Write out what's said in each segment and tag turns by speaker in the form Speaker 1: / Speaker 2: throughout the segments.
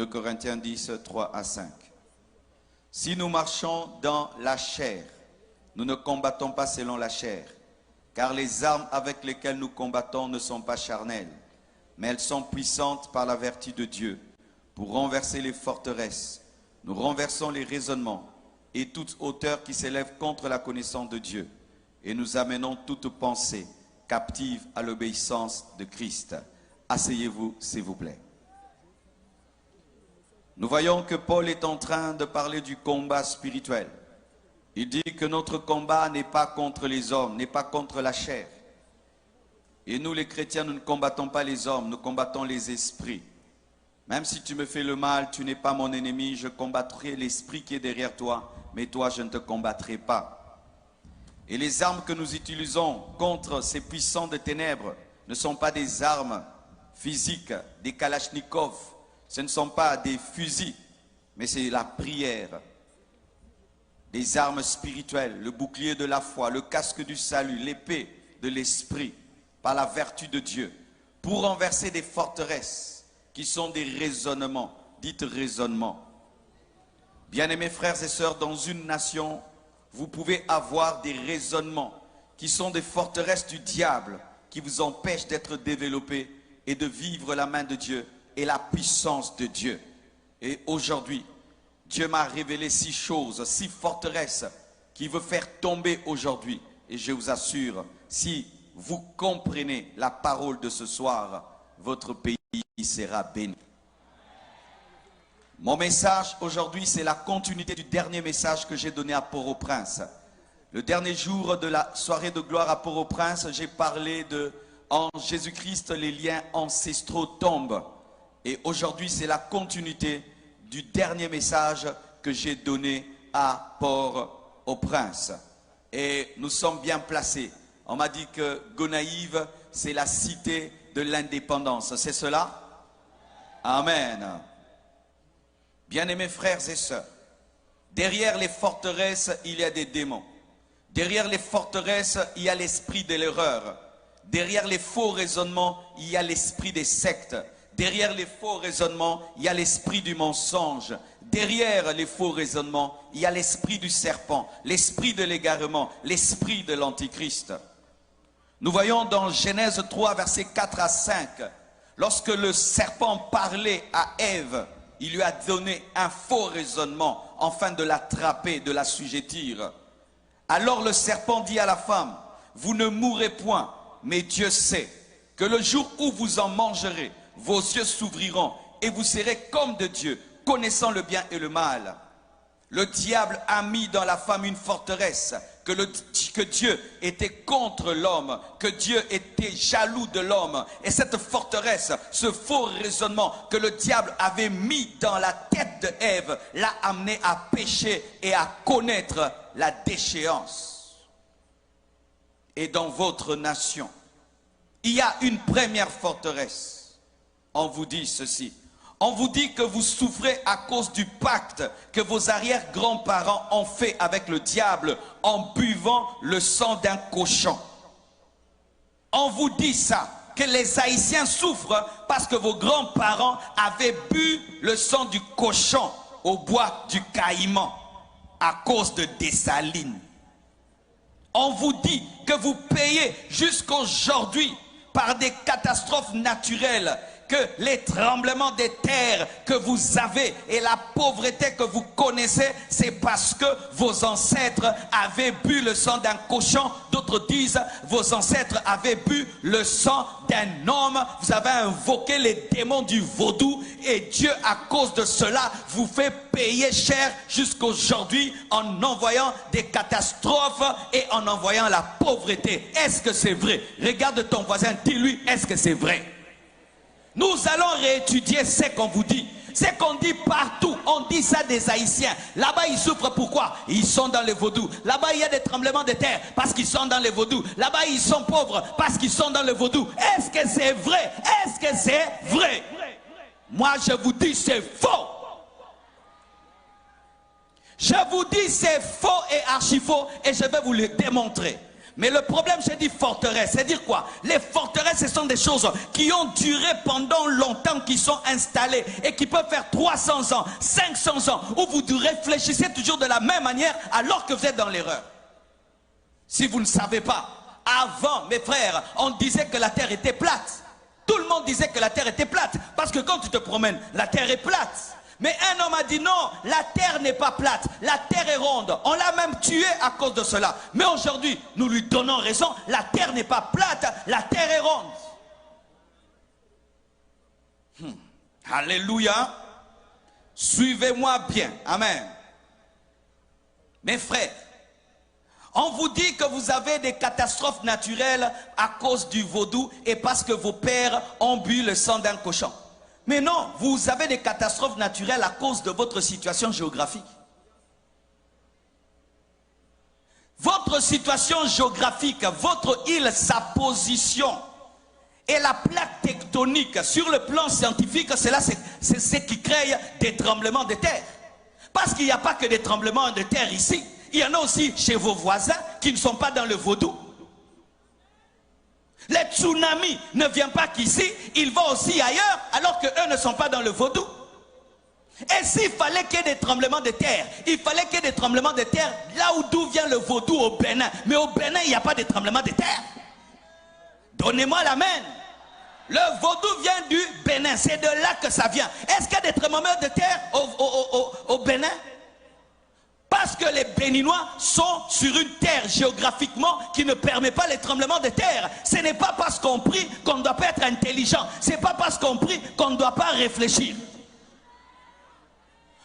Speaker 1: 2 Corinthiens 10, 3 à 5. Si nous marchons dans la chair, nous ne combattons pas selon la chair, car les armes avec lesquelles nous combattons ne sont pas charnelles, mais elles sont puissantes par la vertu de Dieu, pour renverser les forteresses. Nous renversons les raisonnements et toute hauteur qui s'élève contre la connaissance de Dieu, et nous amenons toute pensée captive à l'obéissance de Christ. Asseyez-vous, s'il vous plaît. Nous voyons que Paul est en train de parler du combat spirituel. Il dit que notre combat n'est pas contre les hommes, n'est pas contre la chair. Et nous les chrétiens, nous ne combattons pas les hommes, nous combattons les esprits. Même si tu me fais le mal, tu n'es pas mon ennemi, je combattrai l'esprit qui est derrière toi, mais toi je ne te combattrai pas. Et les armes que nous utilisons contre ces puissants de ténèbres ne sont pas des armes physiques, des kalachnikovs, ce ne sont pas des fusils, mais c'est la prière. Des armes spirituelles, le bouclier de la foi, le casque du salut, l'épée de l'esprit, par la vertu de Dieu, pour renverser des forteresses qui sont des raisonnements, dites raisonnements. Bien-aimés frères et sœurs, dans une nation, vous pouvez avoir des raisonnements qui sont des forteresses du diable qui vous empêchent d'être développés et de vivre la main de Dieu et la puissance de Dieu. Et aujourd'hui, Dieu m'a révélé 6 choses, 6 forteresses qui veut faire tomber aujourd'hui. Et je vous assure, si vous comprenez la parole de ce soir, votre pays sera béni. Mon message aujourd'hui, c'est la continuité du dernier message que j'ai donné à Port-au-Prince. Le dernier jour de la soirée de gloire à Port-au-Prince, j'ai parlé de en Jésus-Christ, les liens ancestraux tombent. Et aujourd'hui, c'est la continuité du dernier message que j'ai donné à Port-au-Prince. Et nous sommes bien placés. On m'a dit que Gonaïves, c'est la cité de l'indépendance. C'est cela? Amen. Bien-aimés frères et sœurs, derrière les forteresses, il y a des démons. Derrière les forteresses, il y a l'esprit de l'erreur. Derrière les faux raisonnements, il y a l'esprit des sectes. Derrière les faux raisonnements, il y a l'esprit du mensonge. Derrière les faux raisonnements, il y a l'esprit du serpent, l'esprit de l'égarement, l'esprit de l'antichrist. Nous voyons dans Genèse 3, versets 4 à 5, lorsque le serpent parlait à Ève, il lui a donné un faux raisonnement, afin de l'attraper, de l'assujettir. Alors le serpent dit à la femme, « Vous ne mourrez point, mais Dieu sait que le jour où vous en mangerez, vos yeux s'ouvriront et vous serez comme de Dieu, connaissant le bien et le mal. » Le diable a mis dans la femme une forteresse, que Dieu était contre l'homme, que Dieu était jaloux de l'homme. Et cette forteresse, ce faux raisonnement que le diable avait mis dans la tête de Ève, l'a amené à pécher et à connaître la déchéance. Et dans votre nation, il y a une première forteresse. On vous dit ceci. On vous dit que vous souffrez à cause du pacte que vos arrière-grands-parents ont fait avec le diable en buvant le sang d'un cochon. On vous dit ça, que les Haïtiens souffrent parce que vos grands-parents avaient bu le sang du cochon au bois du Caïman à cause de Dessalines. On vous dit que vous payez jusqu'aujourd'hui par des catastrophes naturelles, que les tremblements des terres que vous avez et la pauvreté que vous connaissez, c'est parce que vos ancêtres avaient bu le sang d'un cochon. D'autres disent, vos ancêtres avaient bu le sang d'un homme. Vous avez invoqué les démons du vaudou et Dieu, à cause de cela, vous fait payer cher jusqu'aujourd'hui en envoyant des catastrophes et en envoyant la pauvreté. Est-ce que c'est vrai? Regarde ton voisin, dis-lui, est-ce que c'est vrai? Nous allons réétudier ce qu'on vous dit. Ce qu'on dit partout, on dit ça des Haïtiens. Là-bas, ils souffrent pourquoi? Ils sont dans les vaudous. Là-bas, il y a des tremblements de terre parce qu'ils sont dans les vaudous. Là-bas, ils sont pauvres parce qu'ils sont dans les vaudous. Est-ce que c'est vrai? Est-ce que c'est vrai? Moi, je vous dis, c'est faux. Je vous dis, c'est faux et archi faux et je vais vous le démontrer. Mais le problème, j'ai dit forteresse, c'est dire quoi? Les forteresses, ce sont des choses qui ont duré pendant longtemps, qui sont installées et qui peuvent faire 300 ans, 500 ans, où vous réfléchissez toujours de la même manière alors que vous êtes dans l'erreur. Si vous ne savez pas, avant, mes frères, on disait que la terre était plate. Tout le monde disait que la terre était plate, parce que quand tu te promènes, la terre est plate. Mais un homme a dit non, la terre n'est pas plate, la terre est ronde. On l'a même tué à cause de cela. Mais aujourd'hui, nous lui donnons raison, la terre n'est pas plate, la terre est ronde. Alléluia. Suivez-moi bien. Amen. Mes frères, on vous dit que vous avez des catastrophes naturelles à cause du vaudou et parce que vos pères ont bu le sang d'un cochon. Mais non, vous avez des catastrophes naturelles à cause de votre situation géographique. Votre situation géographique, votre île, sa position et la plaque tectonique sur le plan scientifique, c'est ce qui crée des tremblements de terre. Parce qu'il n'y a pas que des tremblements de terre ici. Il y en a aussi chez vos voisins qui ne sont pas dans le vaudou. Les tsunamis ne viennent pas qu'ici, ils vont aussi ailleurs, alors qu'eux ne sont pas dans le vaudou. Et s'il fallait qu'il y ait des tremblements de terre, il fallait qu'il y ait des tremblements de terre là d'où vient le vaudou au Bénin. Mais au Bénin, il n'y a pas de tremblements de terre. Donnez-moi l'amen. Le vaudou vient du Bénin, c'est de là que ça vient. Est-ce qu'il y a des tremblements de terre au Bénin? Parce que les Béninois sont sur une terre géographiquement qui ne permet pas les tremblements de terre. Ce n'est pas parce qu'on prie qu'on ne doit pas être intelligent. Ce n'est pas parce qu'on prie qu'on ne doit pas réfléchir.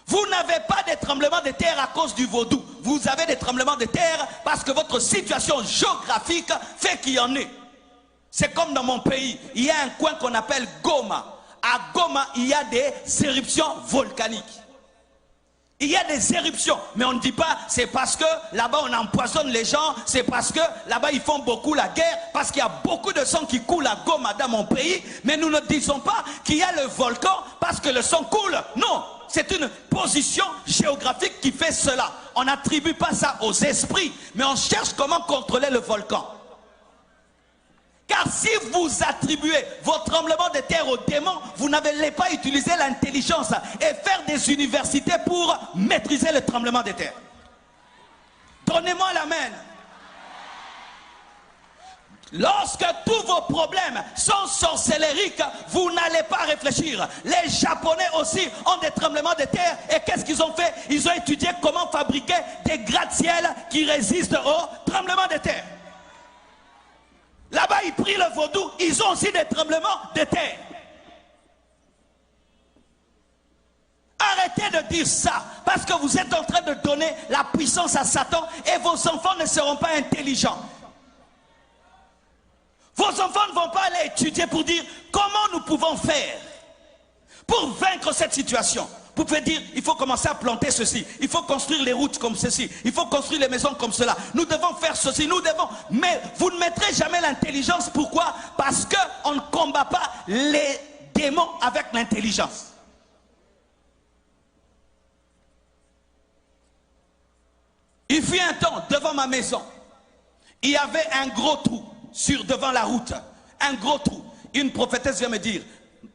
Speaker 1: Vous n'avez pas de tremblements de terre à cause du vaudou. Vous avez des tremblements de terre parce que votre situation géographique fait qu'il y en ait. C'est comme dans mon pays, il y a un coin qu'on appelle Goma. À Goma, il y a des éruptions volcaniques. Il y a des éruptions, mais on ne dit pas c'est parce que là-bas on empoisonne les gens, c'est parce que là-bas ils font beaucoup la guerre, parce qu'il y a beaucoup de sang qui coule à Goma dans mon pays, mais nous ne disons pas qu'il y a le volcan parce que le sang coule. Non, c'est une position géographique qui fait cela. On n'attribue pas ça aux esprits, mais on cherche comment contrôler le volcan. Car si vous attribuez vos tremblements de terre aux démons, vous n'allez pas utiliser l'intelligence et faire des universités pour maîtriser le tremblement de terre. Donnez-moi l'amen. Lorsque tous vos problèmes sont sorcellériques, vous n'allez pas réfléchir. Les Japonais aussi ont des tremblements de terre. Et qu'est-ce qu'ils ont fait? Ils ont étudié comment fabriquer des gratte-ciel qui résistent aux tremblements de terre. Là-bas, ils prient le vaudou, ils ont aussi des tremblements de terre. Arrêtez de dire ça, parce que vous êtes en train de donner la puissance à Satan et vos enfants ne seront pas intelligents. Vos enfants ne vont pas aller étudier pour dire comment nous pouvons faire pour vaincre cette situation. Vous pouvez dire, il faut commencer à planter ceci, il faut construire les routes comme ceci, il faut construire les maisons comme cela, nous devons faire ceci, nous devons... Mais vous ne mettrez jamais l'intelligence, pourquoi? Parce qu'on ne combat pas les démons avec l'intelligence. Il fut un temps, devant ma maison, il y avait un gros trou devant la route, un gros trou. Une prophétesse vient me dire,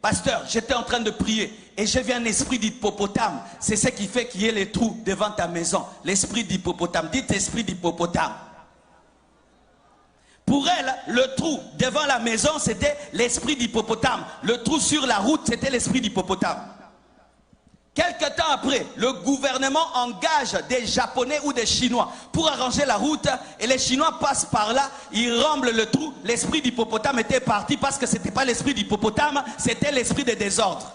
Speaker 1: pasteur, j'étais en train de prier et j'ai vu un esprit d'hippopotame. C'est ce qui fait qu'il y ait les trous devant ta maison. L'esprit d'hippopotame. Dites esprit d'hippopotame. Pour elle, le trou devant la maison, c'était l'esprit d'hippopotame. Le trou sur la route, c'était l'esprit d'hippopotame. Quelque temps après, le gouvernement engage des Japonais ou des Chinois pour arranger la route et les Chinois passent par là, ils remblent le trou. L'esprit d'hippopotame était parti parce que ce n'était pas l'esprit d'hippopotame, c'était l'esprit de désordre.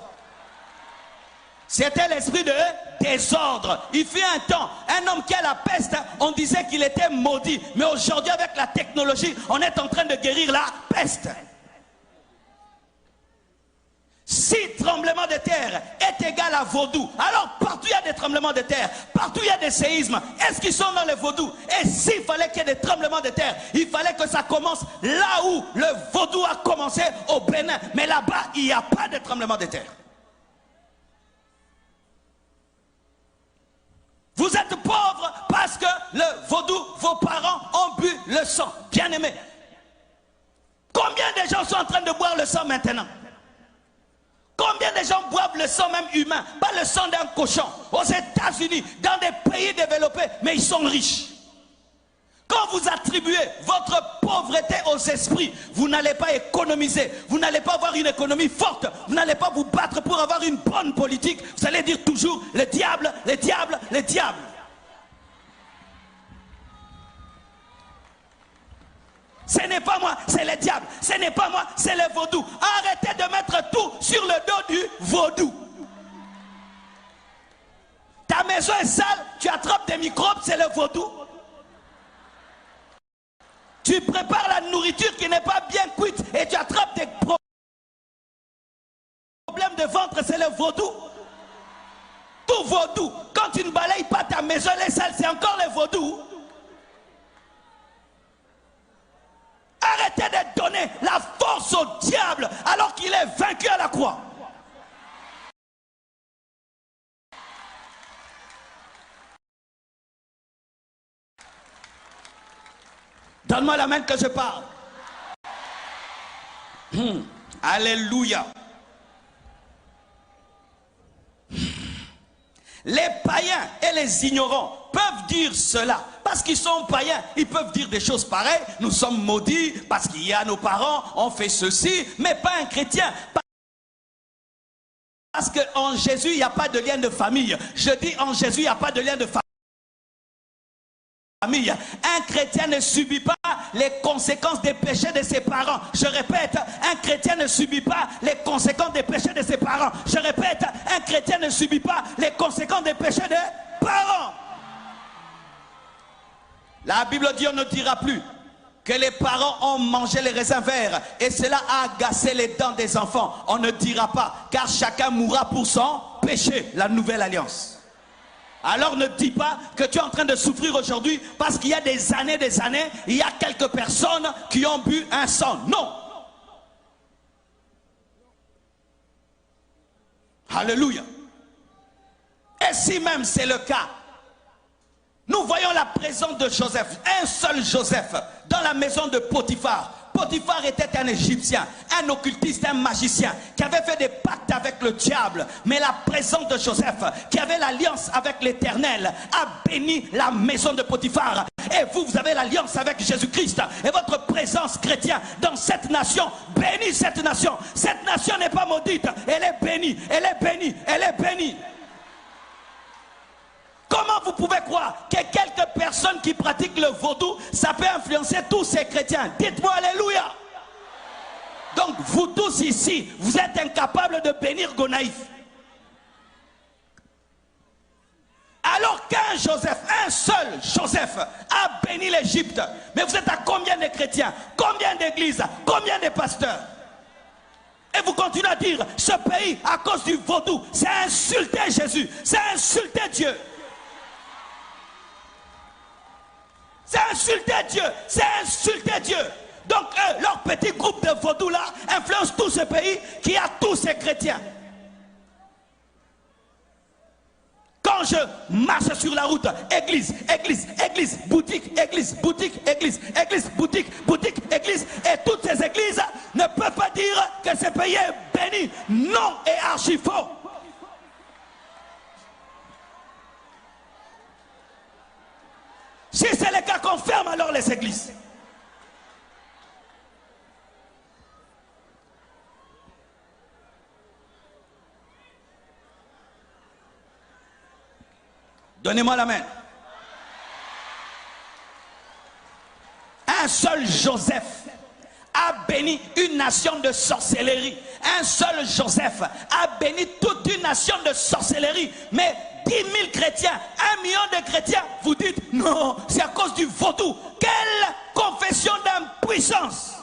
Speaker 1: C'était l'esprit de désordre. Il fut un temps, un homme qui a la peste, on disait qu'il était maudit. Mais aujourd'hui, avec la technologie, on est en train de guérir la peste. Si tremblement de terre est égal à vaudou, alors partout il y a des tremblements de terre, partout il y a des séismes, est-ce qu'ils sont dans le vaudou? Et s'il fallait qu'il y ait des tremblements de terre, il fallait que ça commence là où le vaudou a commencé, au Bénin. Mais là-bas, il n'y a pas de tremblement de terre. Vous êtes pauvres parce que le vaudou, vos parents ont bu le sang. Bien bien-aimés, combien de gens sont en train de boire le sang maintenant? Combien de gens boivent le sang même humain, pas le sang d'un cochon, aux États-Unis, dans des pays développés, mais ils sont riches. Quand vous attribuez votre pauvreté aux esprits, vous n'allez pas économiser, vous n'allez pas avoir une économie forte, vous n'allez pas vous battre pour avoir une bonne politique, vous allez dire toujours le diable, le diable, le diable. Ce n'est pas moi, c'est le diable. Ce n'est pas moi, c'est le vaudou. Arrêtez de mettre tout sur le dos du vaudou. Ta maison est sale, tu attrapes des microbes, c'est le vaudou. Tu prépares la nourriture qui n'est pas bien cuite et tu attrapes des problèmes de ventre, c'est le vaudou. Tout vaudou. Quand tu ne balayes pas ta maison, elle est sale, c'est encore le vaudou. Arrêtez de donner la force au diable alors qu'il est vaincu à la croix. Donne-moi la main que je parle. Alléluia. Les païens et les ignorants peuvent dire cela. Parce qu'ils sont païens, ils peuvent dire des choses pareilles. Nous sommes maudits parce qu'il y a nos parents, on fait ceci, mais pas un chrétien. Parce qu'en Jésus, il n'y a pas de lien de famille. Je dis en Jésus, il n'y a pas de lien de famille. Un chrétien ne subit pas les conséquences des péchés de ses parents. Je répète, un chrétien ne subit pas les conséquences des péchés de ses parents. Je répète, un chrétien ne subit pas les conséquences des péchés des parents. La Bible dit, on ne dira plus que les parents ont mangé les raisins verts et cela a agacé les dents des enfants. On ne dira pas, car chacun mourra pour son péché. La nouvelle alliance. Alors ne dis pas que tu es en train de souffrir aujourd'hui parce qu'il y a des années, il y a quelques personnes qui ont bu un sang. Non. Alléluia. Et si même c'est le cas, nous voyons la présence de Joseph, un seul Joseph, dans la maison de Potiphar. Potiphar était un Égyptien, un occultiste, un magicien, qui avait fait des pactes avec le diable. Mais la présence de Joseph, qui avait l'alliance avec l'Éternel, a béni la maison de Potiphar. Et vous, vous avez l'alliance avec Jésus-Christ. Et votre présence chrétienne dans cette nation bénit cette nation. Cette nation n'est pas maudite, elle est bénie, elle est bénie, elle est bénie. Comment vous pouvez croire que quelques personnes qui pratiquent le vaudou, ça peut influencer tous ces chrétiens? Dites-moi alléluia. Donc vous tous ici, vous êtes incapables de bénir Gonaïf. Alors qu'un Joseph, un seul Joseph a béni l'Égypte. Mais vous êtes à combien de chrétiens? Combien d'églises? Combien de pasteurs? Et vous continuez à dire, ce pays, à cause du vaudou, c'est insulter Jésus, c'est insulter Dieu. C'est insulter Dieu, c'est insulter Dieu. Donc eux, leur petit groupe de vaudous là influence tout ce pays qui a tous ces chrétiens. Quand je marche sur la route, église, église, église, boutique, église, boutique, église, église, boutique, boutique, église, et toutes ces églises ne peuvent pas dire que ce pays est béni. Non, et archi faux. Si c'est le cas, qu'on ferme alors les églises. Donnez-moi la main. Un seul Joseph a béni une nation de sorcellerie. Un seul Joseph a béni toute une nation de sorcellerie. Mais 10 000 chrétiens, 1 million de chrétiens, vous dites non, c'est à cause du vaudou. Quelle confession d'impuissance!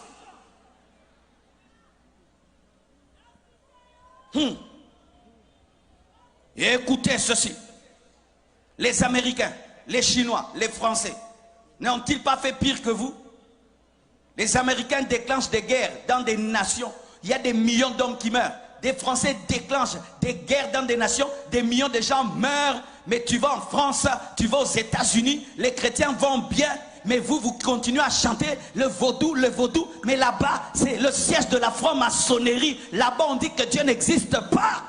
Speaker 1: Et écoutez ceci. Les Américains, les Chinois, les Français, n'ont-ils pas fait pire que vous? Les Américains déclenchent des guerres dans des nations. Il y a des millions d'hommes qui meurent. Des Français déclenchent des guerres dans des nations. Des millions de gens meurent. Mais tu vas en France, tu vas aux États-Unis, les chrétiens vont bien.
Speaker 2: mais vous continuez à chanter le vaudou, mais là-bas, c'est le siège de la franc-maçonnerie. Là-bas, on dit que Dieu n'existe pas.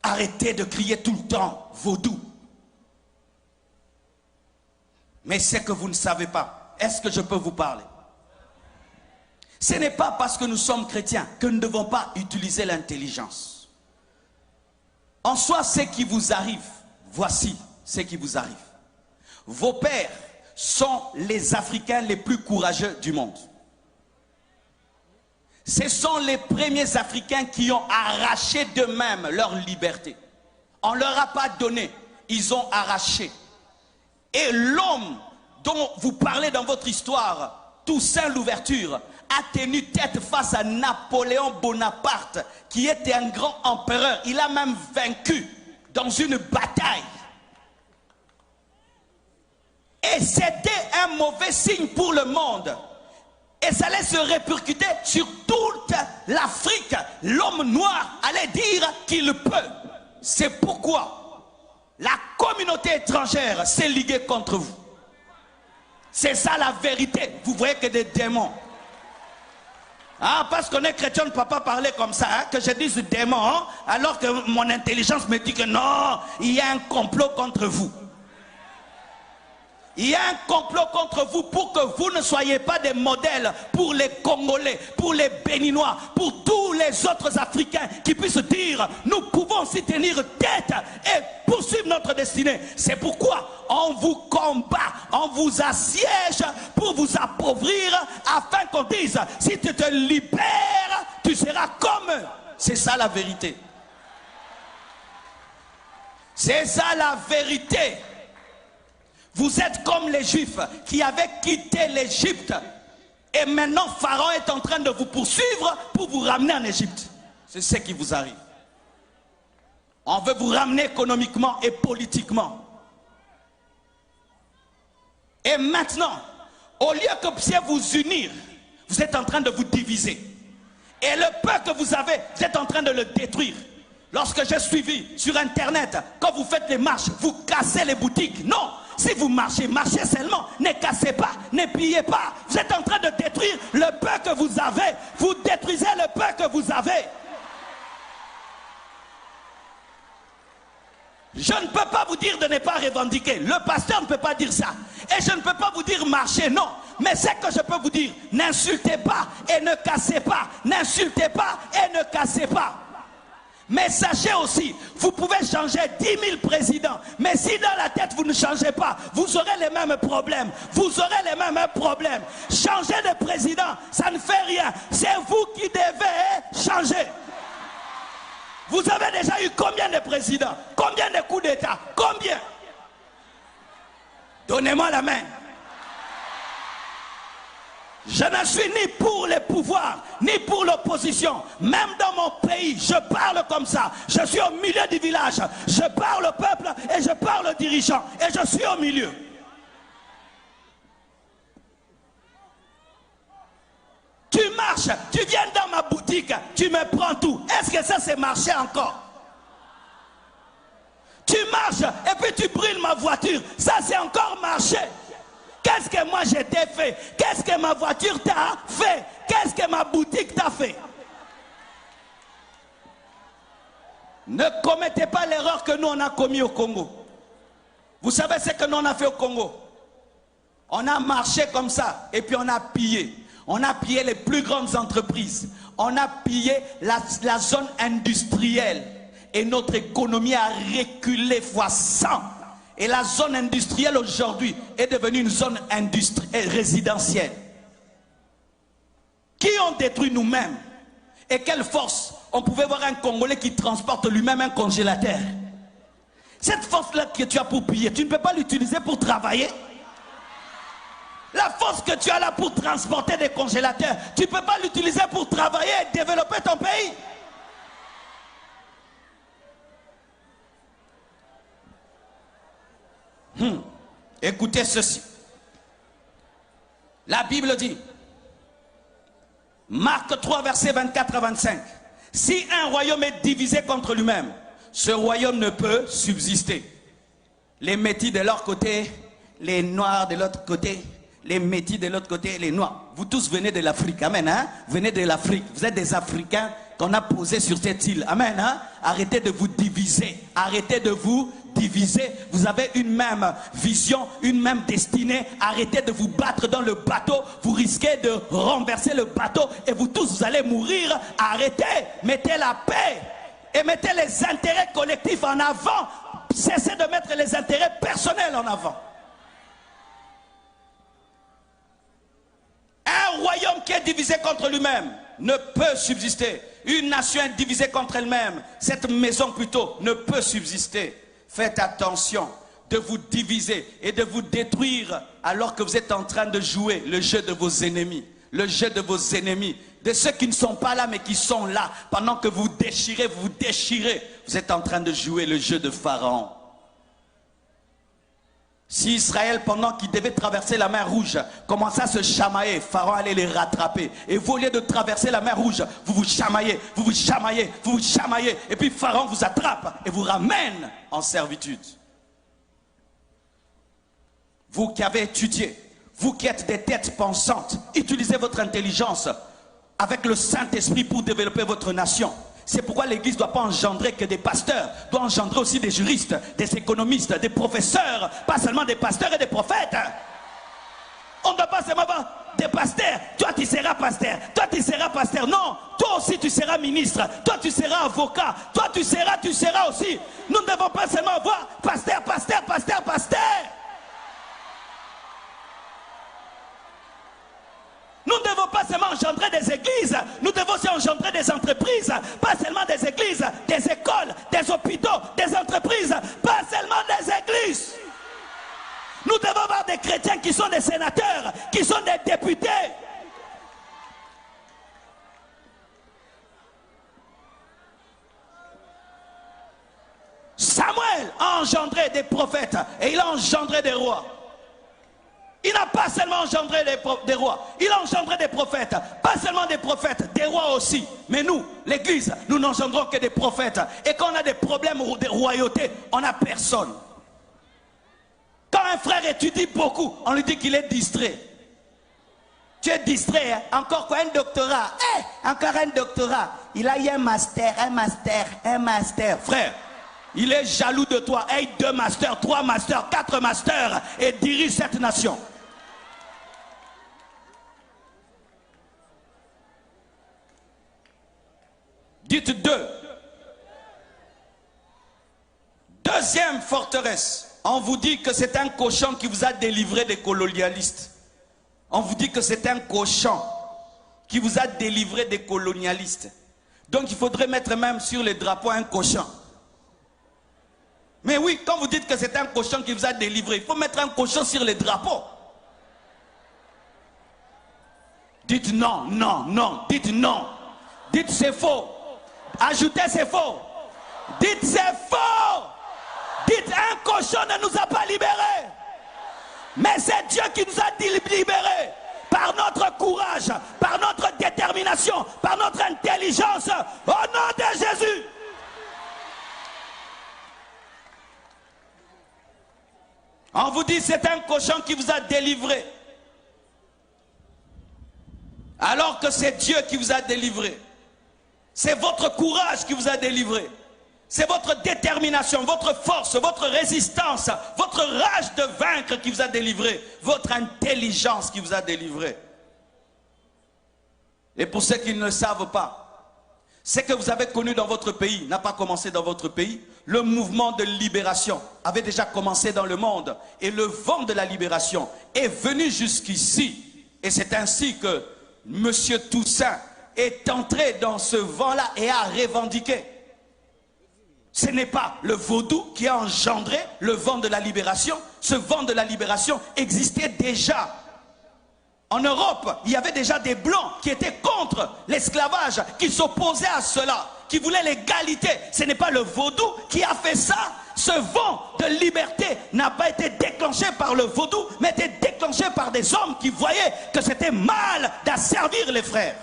Speaker 2: Arrêtez de crier tout le temps vaudou. Mais c'est que vous ne savez pas. Est-ce que je peux vous parler? Ce n'est pas parce que nous sommes chrétiens que nous ne devons pas utiliser l'intelligence. En soi, ce qui vous arrive, voici ce qui vous arrive. Vos pères sont les Africains les plus courageux du monde. Ce sont les premiers Africains qui ont arraché d'eux-mêmes leur liberté. On ne leur a pas donné, ils ont arraché. Et l'homme dont vous parlez dans votre histoire, Toussaint Louverture, a tenu tête face à Napoléon Bonaparte, qui était un grand empereur. Il a même vaincu dans une bataille. Et c'était un mauvais signe pour le monde. Et ça allait se répercuter sur toute l'Afrique. L'homme noir allait dire qu'il peut. C'est pourquoi la communauté étrangère s'est liguée contre vous. C'est ça la vérité. Vous voyez que des démons. Ah, parce qu'on est chrétien, ne peut pas parler comme ça, hein, que je dise démon, hein, alors que mon intelligence me dit que non, il y a un complot contre vous. Il y a un complot contre vous pour que vous ne soyez pas des modèles pour les Congolais, pour les Béninois, pour tous les autres Africains qui puissent dire nous pouvons s'y tenir tête et poursuivre notre destinée. C'est pourquoi on vous combat, on vous assiège pour vous appauvrir afin qu'on dise si tu te libères, tu seras comme eux. C'est ça la vérité. C'est ça la vérité. Vous êtes comme les Juifs qui avaient quitté l'Égypte. Et maintenant, Pharaon est en train de vous poursuivre pour vous ramener en Égypte. C'est ce qui vous arrive. On veut vous ramener économiquement et politiquement. Et maintenant, au lieu que vous puissiez vous unir, vous êtes en train de vous diviser. Et le peu que vous avez, vous êtes en train de le détruire. Lorsque j'ai suivi sur Internet, quand vous faites les marches, vous cassez les boutiques. Non! Si vous marchez, marchez seulement, ne cassez pas, ne pillez pas. Vous êtes en train de détruire le peu que vous avez. Vous détruisez le peu que vous avez. Je ne peux pas vous dire de ne pas revendiquer. Le pasteur ne peut pas dire ça. Et je ne peux pas vous dire marcher, non. Mais c'est que je peux vous dire, n'insultez pas et ne cassez pas. N'insultez pas et ne cassez pas. Mais sachez aussi, vous pouvez changer 10 000 présidents, mais si dans la tête vous ne changez pas, vous aurez les mêmes problèmes. Vous aurez les mêmes problèmes. Changer de président, ça ne fait rien. C'est vous qui devez changer. Vous avez déjà eu combien de présidents? Combien de coups d'État? Combien? Donnez-moi la main. Je ne suis ni pour les pouvoirs, ni pour l'opposition. Même dans mon pays, je parle comme ça. Je suis au milieu du village. Je parle au peuple et je parle aux dirigeants. Et je suis au milieu. Tu marches, tu viens dans ma boutique, tu me prends tout. Est-ce que ça c'est marcher encore? Tu marches et puis tu brûles ma voiture. Ça c'est encore marcher. Qu'est-ce que moi j'ai fait? Qu'est-ce que ma voiture t'a fait? Qu'est-ce que ma boutique t'a fait? Ne commettez pas l'erreur que nous on a commis au Congo. Vous savez ce que nous on a fait au Congo? On a marché comme ça et puis on a pillé. On a pillé les plus grandes entreprises. On a pillé la zone industrielle. Et notre économie a reculé fois 100. Et la zone industrielle aujourd'hui est devenue une zone résidentielle. Qui ont détruit nous-mêmes? Et quelle force? On pouvait voir un Congolais qui transporte lui-même un congélateur. Cette force-là que tu as pour piller, tu ne peux pas l'utiliser pour travailler. La force que tu as là pour transporter des congélateurs, tu ne peux pas l'utiliser pour travailler et développer ton pays. Écoutez ceci. La Bible dit, Marc 3, versets 24 à 25. Si un royaume est divisé contre lui-même, ce royaume ne peut subsister. Les Métis de leur côté, les Noirs de l'autre côté, les Métis de l'autre côté, les Noirs. Vous tous venez de l'Afrique, amen, hein? Venez de l'Afrique. Vous êtes des Africains qu'on a posés sur cette île, amen, hein? Arrêtez de vous diviser, arrêtez de vous diviser. Vous avez une même vision, une même destinée. Arrêtez de vous battre dans le bateau. Vous risquez de renverser le bateau et vous tous, vous allez mourir. Arrêtez, mettez la paix et mettez les intérêts collectifs en avant. Cessez de mettre les intérêts personnels en avant. Un royaume qui est divisé contre lui-même ne peut subsister. Une nation divisée contre elle-même, cette maison plutôt, ne peut subsister. Faites attention de vous diviser et de vous détruire alors que vous êtes en train de jouer le jeu de vos ennemis. Le jeu de vos ennemis, de ceux qui ne sont pas là mais qui sont là. Pendant que vous déchirez, vous êtes en train de jouer le jeu de Pharaon. Si Israël, pendant qu'il devait traverser la mer Rouge, commençait à se chamailler, Pharaon allait les rattraper. Et vous, au lieu de traverser la mer Rouge, vous vous chamaillez, vous vous chamaillez, vous vous chamaillez. Et puis Pharaon vous attrape et vous ramène en servitude. Vous qui avez étudié, vous qui êtes des têtes pensantes, utilisez votre intelligence avec le Saint-Esprit pour développer votre nation. C'est pourquoi l'Église ne doit pas engendrer que des pasteurs, doit engendrer aussi des juristes, des économistes, des professeurs, pas seulement des pasteurs et des prophètes. On ne doit pas seulement avoir des pasteurs. Toi tu seras pasteur, toi tu seras pasteur. Non, toi aussi tu seras ministre, toi tu seras avocat, toi tu seras aussi. Nous ne devons pas seulement avoir pasteur, pasteur, pasteur, pasteur. Nous ne devons pas seulement engendrer des églises, nous devons aussi engendrer des entreprises, pas seulement des églises, des écoles, des hôpitaux, des entreprises, pas seulement des églises. Nous devons avoir des chrétiens qui sont des sénateurs, qui sont des députés. Samuel a engendré des prophètes et il a engendré des rois. Il n'a pas seulement engendré des rois, il a engendré des prophètes. Pas seulement des prophètes, des rois aussi. Mais nous, l'Église, nous n'engendrons que des prophètes. Et quand on a des problèmes de royauté, on n'a personne. Quand un frère étudie beaucoup, on lui dit qu'il est distrait. Tu es distrait, hein? Encore quoi, un doctorat? Encore un doctorat. Il a eu un master. Frère, il est jaloux de toi. 2 masters, 3 masters, 4 masters et dirige cette nation. Dites 2. Deuxième forteresse. On vous dit que c'est un cochon qui vous a délivré des colonialistes. On vous dit que c'est un cochon qui vous a délivré des colonialistes. Donc il faudrait mettre même sur les drapeaux un cochon. Mais oui, quand vous dites que c'est un cochon qui vous a délivré, il faut mettre un cochon sur les drapeaux. Dites non, non, non, dites non. Dites c'est faux. Ajoutez c'est faux. Dites c'est faux. Dites un cochon ne nous a pas libérés. Mais c'est Dieu qui nous a libérés. Par notre courage, par notre détermination, par notre intelligence. Au nom de Jésus. On vous dit c'est un cochon qui vous a délivré. Alors que c'est Dieu qui vous a délivré. C'est votre courage qui vous a délivré. C'est votre détermination, votre force, votre résistance, votre rage de vaincre qui vous a délivré. Votre intelligence qui vous a délivré. Et pour ceux qui ne le savent pas, ce que vous avez connu dans votre pays n'a pas commencé dans votre pays. Le mouvement de libération avait déjà commencé dans le monde. Et le vent de la libération est venu jusqu'ici. Et c'est ainsi que M. Toussaint est entré dans ce vent-là et a revendiqué. Ce n'est pas le vaudou qui a engendré le vent de la libération. Ce vent de la libération existait déjà. En Europe, il y avait déjà des blancs qui étaient contre l'esclavage, qui s'opposaient à cela, qui voulaient l'égalité. Ce n'est pas le vaudou qui a fait ça. Ce vent de liberté n'a pas été déclenché par le vaudou, mais été déclenché par des hommes qui voyaient que c'était mal d'asservir les frères.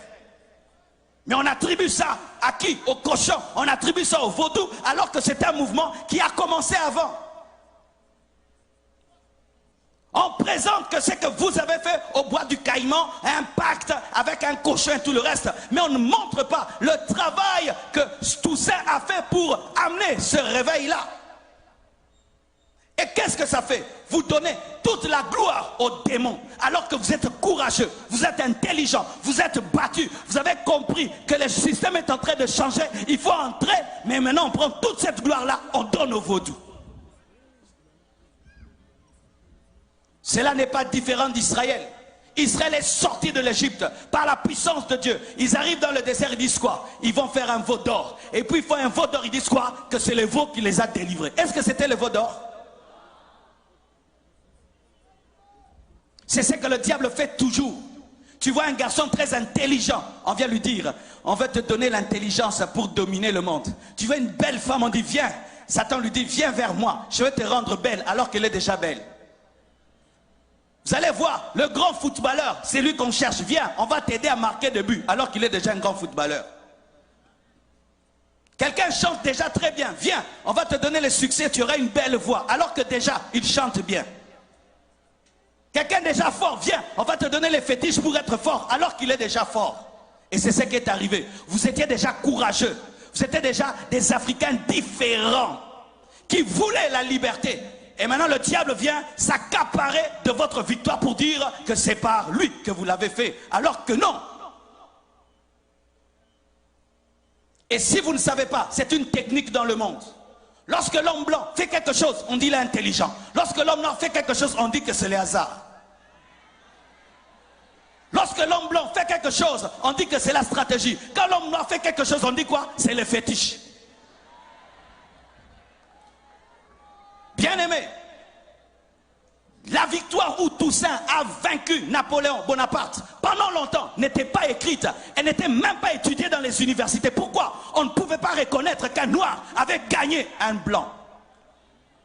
Speaker 2: Mais on attribue ça à qui? Au cochon. On attribue ça au vaudou, alors que c'est un mouvement qui a commencé avant. On présente que ce que vous avez fait au bois du Caïman, un pacte avec un cochon et tout le reste. Mais on ne montre pas le travail que Toussaint a fait pour amener ce réveil-là. Et qu'est-ce que ça fait? Vous donnez toute la gloire aux démons, alors que vous êtes courageux, vous êtes intelligent, vous êtes battu, vous avez compris que le système est en train de changer, il faut entrer, mais maintenant on prend toute cette gloire-là, on donne aux vaudous. Cela n'est pas différent d'Israël. Israël est sorti de l'Égypte par la puissance de Dieu. Ils arrivent dans le désert, ils disent quoi? Ils vont faire un veau d'or. Et puis ils font un veau d'or, ils disent quoi? Que c'est le veau qui les a délivrés. Est-ce que c'était le veau d'or? C'est ce que le diable fait toujours. Tu vois un garçon très intelligent, on vient lui dire, on veut te donner l'intelligence pour dominer le monde. Tu vois une belle femme, on dit viens. Satan lui dit viens vers moi, je vais te rendre belle alors qu'elle est déjà belle. Vous allez voir, le grand footballeur, c'est lui qu'on cherche. Viens, on va t'aider à marquer des buts alors qu'il est déjà un grand footballeur. Quelqu'un chante déjà très bien. Viens, on va te donner le succès, tu auras une belle voix alors que déjà, il chante bien. Quelqu'un déjà fort, viens, on va te donner les fétiches pour être fort alors qu'il est déjà fort. Et c'est ce qui est arrivé. Vous étiez déjà courageux. Vous étiez déjà des Africains différents qui voulaient la liberté. Et maintenant le diable vient s'accaparer de votre victoire pour dire que c'est par lui que vous l'avez fait. Alors que non. Et si vous ne savez pas, c'est une technique dans le monde. Lorsque l'homme blanc fait quelque chose, on dit qu'il est intelligent. Lorsque l'homme noir fait quelque chose, on dit que c'est le hasard. Lorsque l'homme blanc fait quelque chose, on dit que c'est la stratégie. Quand l'homme noir fait quelque chose, on dit quoi? C'est le fétiche. Bien-aimé, la victoire où Toussaint a vaincu Napoléon Bonaparte pendant longtemps n'était pas écrite. Elle n'était même pas étudiée dans les universités. Pourquoi? On ne pouvait pas reconnaître qu'un noir avait gagné un blanc.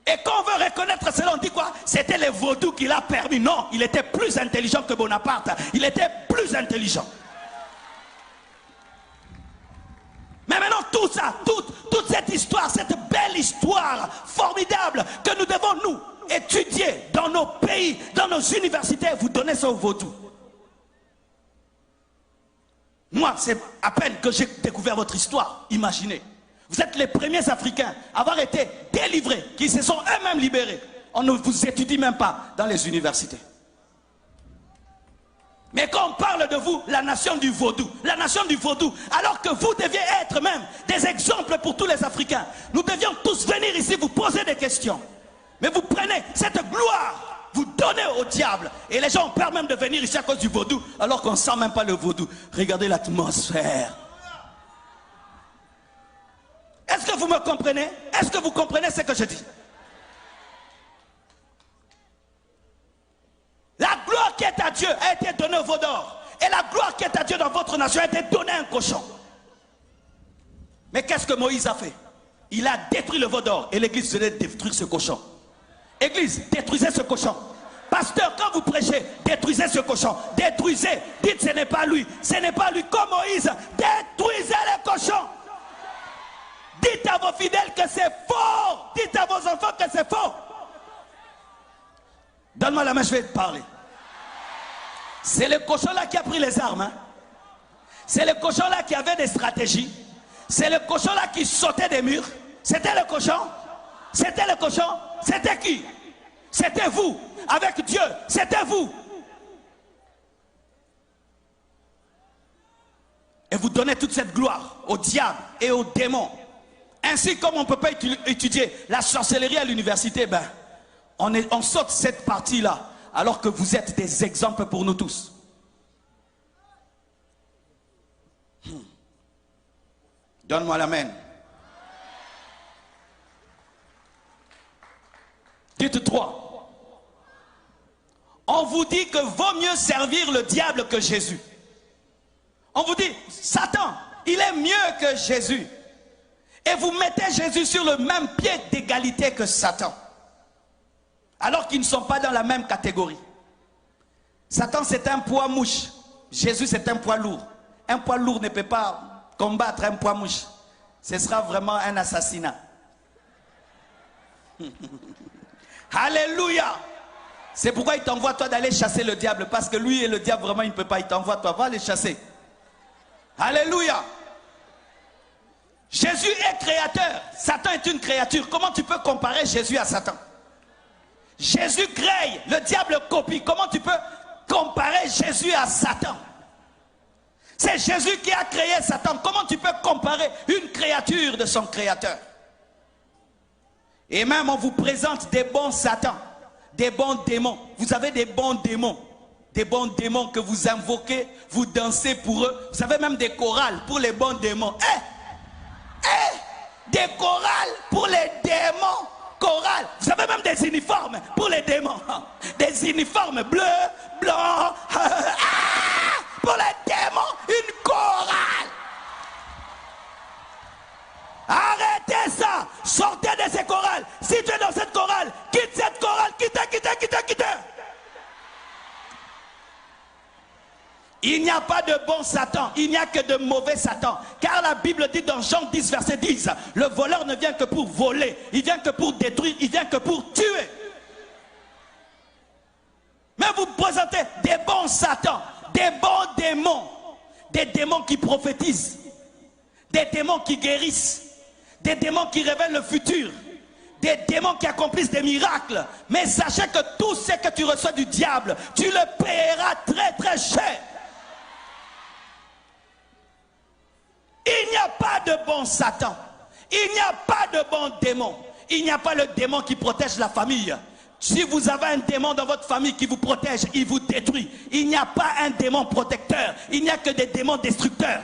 Speaker 2: Et quand on veut reconnaître cela, on dit quoi? C'était les vaudous qui l'a permis. Non, il était plus intelligent que Bonaparte. Il était plus intelligent. Mais maintenant tout ça, toute cette histoire, cette belle histoire formidable que nous devons nous étudier dans nos pays, dans nos universités, vous donnez ça aux vaudous. Moi, c'est à peine que j'ai découvert votre histoire. Imaginez. Vous êtes les premiers Africains à avoir été délivrés, qui se sont eux-mêmes libérés. On ne vous étudie même pas dans les universités. Mais quand on parle de vous, la nation du vaudou, alors que vous deviez être même des exemples pour tous les Africains, nous devions tous venir ici vous poser des questions. Mais vous prenez cette gloire, vous donnez au diable. Et les gens ont peur même de venir ici à cause du vaudou, alors qu'on ne sent même pas le vaudou. Regardez l'atmosphère. Est-ce que vous me comprenez? Est-ce que vous comprenez ce que je dis? La gloire qui est à Dieu a été donnée au veau d'or. Et la gloire qui est à Dieu dans votre nation a été donnée à un cochon. Mais qu'est-ce que Moïse a fait? Il a détruit le veau d'or. Et l'église venait de détruire ce cochon. Église, détruisez ce cochon. Pasteur, quand vous prêchez, détruisez ce cochon. Détruisez. Dites ce n'est pas lui. Ce n'est pas lui. Comme Moïse, détruisez les cochons. Dites à vos fidèles que c'est faux. Dites à vos enfants que c'est faux. Donne-moi la main, je vais te parler. C'est le cochon-là qui a pris les armes. Hein? C'est le cochon-là qui avait des stratégies. C'est le cochon-là qui sautait des murs. C'était le cochon. C'était le cochon. C'était qui? C'était vous. Avec Dieu, c'était vous. Et vous donnez toute cette gloire au diable et aux démons. Ainsi comme on ne peut pas étudier la sorcellerie à l'université, ben, on saute cette partie-là, alors que vous êtes des exemples pour nous tous. Donne-moi l'amen. Dites 3. On vous dit que vaut mieux servir le diable que Jésus. On vous dit, Satan, il est mieux que Jésus. Et vous mettez Jésus sur le même pied d'égalité que Satan. Alors qu'ils ne sont pas dans la même catégorie. Satan, c'est un poids mouche. Jésus, c'est un poids lourd. Un poids lourd ne peut pas combattre un poids mouche. Ce sera vraiment un assassinat. Alléluia.
Speaker 1: C'est pourquoi il t'envoie toi d'aller chasser le diable. Parce que lui et le diable, vraiment, il ne peut pas. Il t'envoie toi, va les chasser. Alléluia. Jésus est créateur. Satan est une créature. Comment tu peux comparer Jésus à Satan? Jésus crée, le diable copie. Comment tu peux comparer Jésus à Satan? C'est Jésus qui a créé Satan. Comment tu peux comparer une créature de son créateur? Et même on vous présente des bons Satans, des bons démons. Vous avez des bons démons. Des bons démons que vous invoquez, vous dansez pour eux. Vous avez même des chorales pour les bons démons. Des chorales pour les démons. Chorales. Vous avez même des uniformes pour les démons. Des uniformes bleus, blancs. Pour les démons, une chorale. Arrêtez ça. Sortez de ces chorales. Si tu es dans cette chorale, quitte cette chorale. Quitte. Il n'y a pas de bon Satan, il n'y a que de mauvais Satan. Car la Bible dit dans Jean 10, verset 10, le voleur ne vient que pour voler, il vient que pour détruire, il vient que pour tuer. Mais vous présentez des bons Satans, des bons démons, des démons qui prophétisent, des démons qui guérissent, des démons qui révèlent le futur, des démons qui accomplissent des miracles. Mais sachez que tout ce que tu reçois du diable, tu le paieras très très cher. Il n'y a pas de bon Satan. Il n'y a pas de bon démon. Il n'y a pas le démon qui protège la famille. Si vous avez un démon dans votre famille qui vous protège, il vous détruit. Il n'y a pas un démon protecteur. Il n'y a que des démons destructeurs.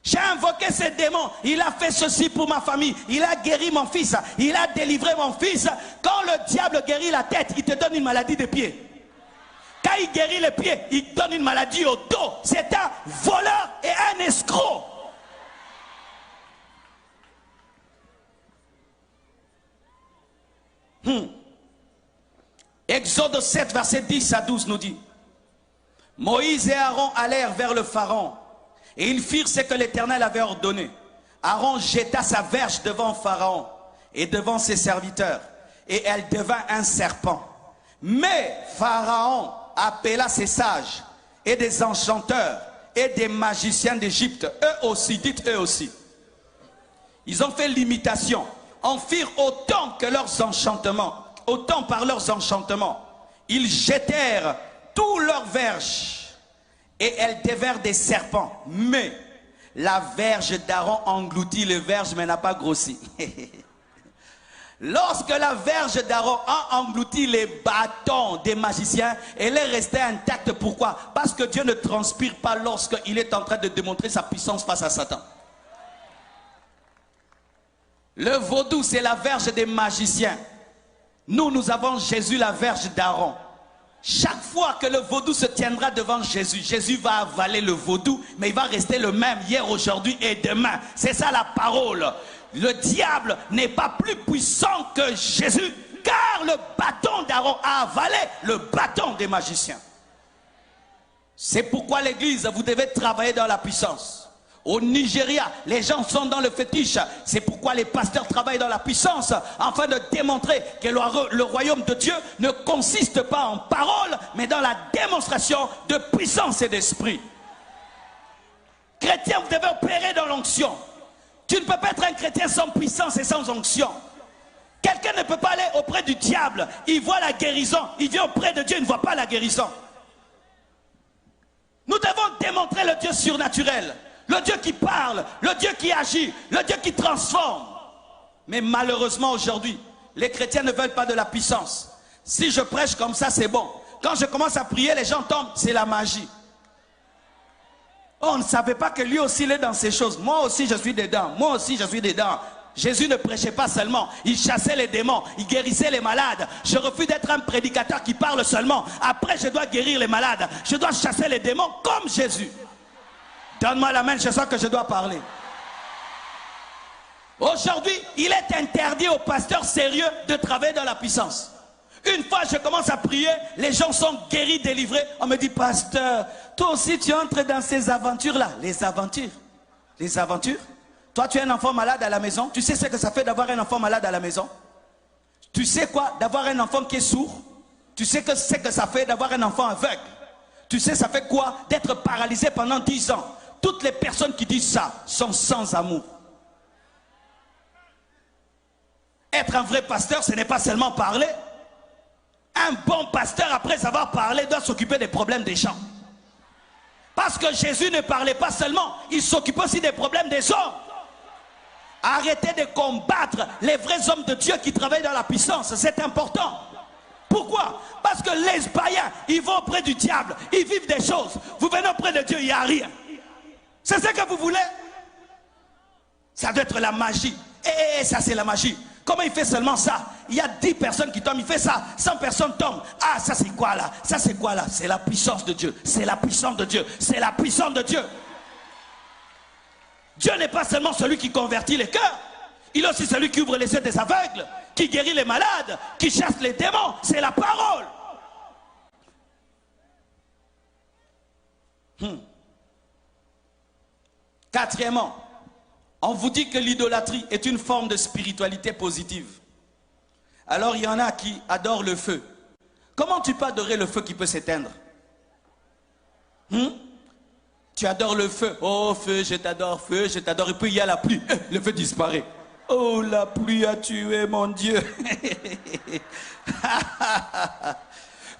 Speaker 1: J'ai invoqué ce démon. Il a fait ceci pour ma famille. Il a guéri mon fils. Il a délivré mon fils. Quand le diable guérit la tête, il te donne une maladie des pieds. Quand il guérit les pieds, il donne une maladie au dos. C'est un voleur et un escroc. Exode 7, verset 10 à 12 nous dit: Moïse et Aaron allèrent vers le Pharaon, et ils firent ce que l'Éternel avait ordonné. Aaron jeta sa verge devant Pharaon et devant ses serviteurs, et elle devint un serpent. Mais Pharaon appela ses sages et des enchanteurs et des magiciens d'Égypte. Eux aussi, dites eux aussi. Ils ont fait l'imitation. En firent autant que leurs enchantements. Autant par leurs enchantements. Ils jetèrent tous leurs verges et elles devinrent des serpents. Mais la verge d'Aaron engloutit les verges mais n'a pas grossi. Lorsque la verge d'Aaron a englouti les bâtons des magiciens, elle est restée intacte. Pourquoi? Parce que Dieu ne transpire pas lorsqu'il est en train de démontrer sa puissance face à Satan. Le vaudou, c'est la verge des magiciens. Nous avons Jésus, la verge d'Aaron. Chaque fois que le vaudou se tiendra devant Jésus, Jésus va avaler le vaudou, mais il va rester le même hier, aujourd'hui et demain. C'est ça la parole. Le diable n'est pas plus puissant que Jésus, car le bâton d'Aaron a avalé le bâton des magiciens. C'est pourquoi l'église, vous devez travailler dans la puissance. Au Nigeria, les gens sont dans le fétiche. C'est pourquoi les pasteurs travaillent dans la puissance, afin de démontrer que le royaume de Dieu ne consiste pas en parole, mais dans la démonstration de puissance et d'esprit. Chrétiens, vous devez opérer dans l'onction. Tu ne peux pas être un chrétien sans puissance et sans onction. Quelqu'un ne peut pas aller auprès du diable. Il voit la guérison. Il vient auprès de Dieu, il ne voit pas la guérison. Nous devons démontrer le Dieu surnaturel. Le Dieu qui parle, le Dieu qui agit, le Dieu qui transforme. Mais malheureusement aujourd'hui, les chrétiens ne veulent pas de la puissance. Si je prêche comme ça, c'est bon. Quand je commence à prier, les gens tombent, c'est la magie. On ne savait pas que lui aussi il est dans ces choses. Moi aussi je suis dedans. Moi aussi je suis dedans. Jésus ne prêchait pas seulement. Il chassait les démons. Il guérissait les malades. Je refuse d'être un prédicateur qui parle seulement. Après je dois guérir les malades. Je dois chasser les démons comme Jésus. Donne-moi la main, je sens que je dois parler. Aujourd'hui, il est interdit aux pasteurs sérieux de travailler dans la puissance. Une fois je commence à prier, les gens sont guéris, délivrés. On me dit, pasteur, toi aussi tu entres dans ces aventures-là. Les aventures? Les aventures?
Speaker 2: Toi, tu as un enfant malade à la maison. Tu sais ce que ça fait d'avoir un enfant malade à la maison? Tu sais quoi? D'avoir un enfant qui est sourd. Tu sais que c'est que ça fait d'avoir un enfant aveugle. Tu sais ça fait quoi? D'être paralysé pendant 10 ans. Toutes les personnes qui disent ça sont sans amour. Être un vrai pasteur, ce n'est pas seulement parler. Un bon pasteur, après avoir parlé, doit s'occuper des problèmes des gens. Parce que Jésus ne parlait pas seulement, il s'occupait aussi des problèmes des hommes. Arrêtez de combattre les vrais hommes de Dieu qui travaillent dans la puissance, c'est important. Pourquoi? Parce que les païens, ils vont auprès du diable, ils vivent des choses. Vous venez auprès de Dieu, il n'y a rien. C'est ce que vous voulez? Ça doit être la magie. Et ça c'est la magie. Comment il fait seulement ça? Il y a 10 personnes qui tombent, il fait ça, 100 personnes tombent. Ah, ça c'est quoi là? Ça c'est quoi là? C'est la puissance de Dieu. C'est la puissance de Dieu. C'est la puissance de Dieu. Dieu n'est pas seulement celui qui convertit les cœurs. Il est aussi celui qui ouvre les yeux des aveugles, qui guérit les malades, qui chasse les démons. C'est la parole. Quatrièmement, on vous dit que l'idolâtrie est une forme de spiritualité positive. Alors il y en a qui adorent le feu. Comment tu peux adorer le feu qui peut s'éteindre? Tu adores le feu. Oh feu, je t'adore, feu, je t'adore. Et puis il y a la pluie. Le feu disparaît. Oh, la pluie a tué mon Dieu.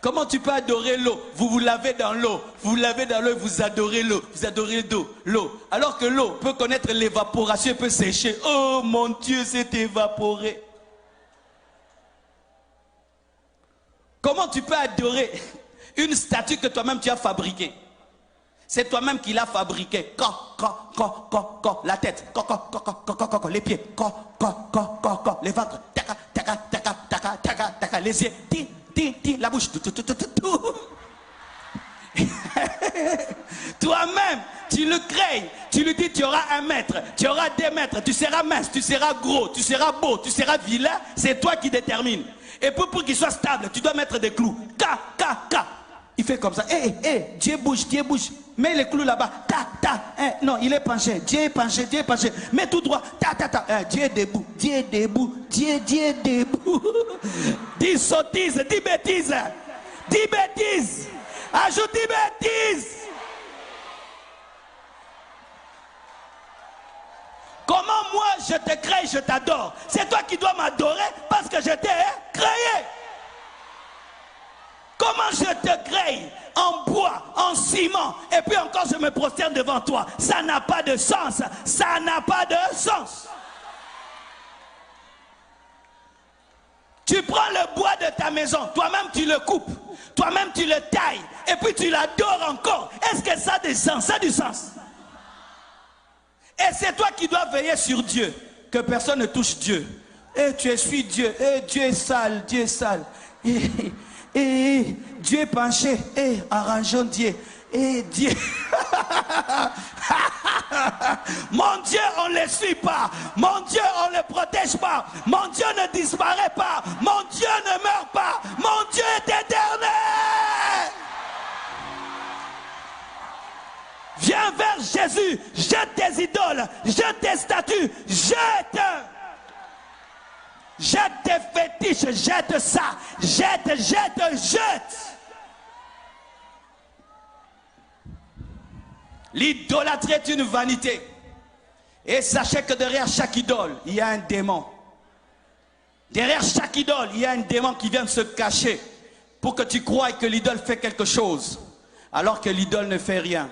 Speaker 2: Comment tu peux adorer l'eau? Vous vous lavez dans l'eau. Vous vous lavez dans l'eau et vous adorez l'eau. Vous adorez l'eau. Alors que l'eau peut connaître l'évaporation et peut sécher. Oh mon Dieu, c'est évaporé. Comment tu peux adorer une statue que toi-même tu as fabriquée? C'est toi-même qui l'as fabriquée. La tête, les pieds, les ventres, les yeux, la bouche, toi-même, tu le crées, tu lui dis tu auras 1 mètre, tu auras 2 mètres, tu seras mince, tu seras gros, tu seras beau, tu seras vilain, c'est toi qui détermine. Et pour qu'il soit stable, tu dois mettre des clous. Il fait comme ça. Dieu bouge, Dieu bouge. Mets les clous là-bas. Non, il est penché. Dieu est penché, Dieu est penché. Mets tout droit. Dieu est debout, Dieu est debout, Dieu est debout. Dis sottises, dis bêtises. Dis bêtises. Ajoute 10 bêtises. Comment moi je te crée, je t'adore? C'est toi qui dois m'adorer parce que je t'ai créé. Comment je te crée en bois, en ciment, et puis encore je me prosterne devant toi? Ça n'a pas de sens. Ça n'a pas de sens. Tu prends le bois de ta maison, toi-même tu le coupes, toi-même tu le tailles, et puis tu l'adores encore. Est-ce que ça a du sens? Ça a du sens. Et c'est toi qui dois veiller sur Dieu, que personne ne touche Dieu. Et tu essuies Dieu, et Dieu est sale, Dieu est sale. Et Dieu est penché, et arrangeons Dieu. Et Dieu, mon Dieu, on ne le suit pas. Mon Dieu, on ne le protège pas. Mon Dieu ne disparaît pas. Mon Dieu ne meurt pas. Mon Dieu est éternel. Viens vers Jésus, jette tes idoles, jette tes statues, jette. Jette tes fétiches, jette ça, jette. L'idolâtrie est une vanité. Et sachez que derrière chaque idole, il y a un démon. Derrière chaque idole, il y a un démon qui vient se cacher pour que tu croies que l'idole fait quelque chose, alors que l'idole ne fait rien.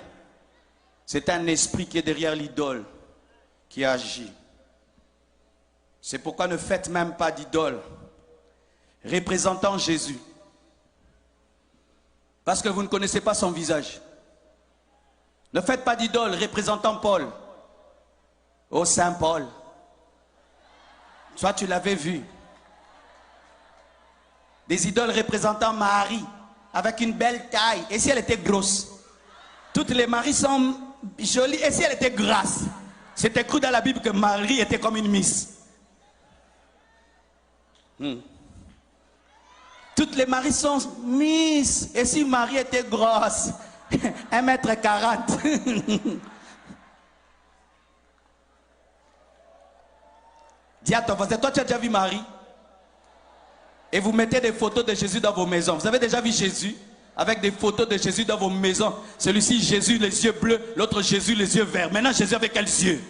Speaker 2: C'est un esprit qui est derrière l'idole qui agit. C'est pourquoi ne faites même pas d'idole représentant Jésus. Parce que vous ne connaissez pas son visage. Ne faites pas d'idole représentant Paul. Oh Saint Paul. Soit tu l'avais vu. Des idoles représentant Marie avec une belle taille. Et si elle était grosse? Toutes les Maries sont jolies. Et si elle était grasse? C'était cru dans la Bible que Marie était comme une miss. Toutes les Maries sont miss. Et si Marie était grosse? 1,40 m. Dis à ton voisin, toi tu as déjà vu Marie? Et vous mettez des photos de Jésus dans vos maisons. Vous avez déjà vu Jésus avec des photos de Jésus dans vos maisons? Celui-ci, Jésus, les yeux bleus. L'autre, Jésus, les yeux verts. Maintenant, Jésus avec quels yeux?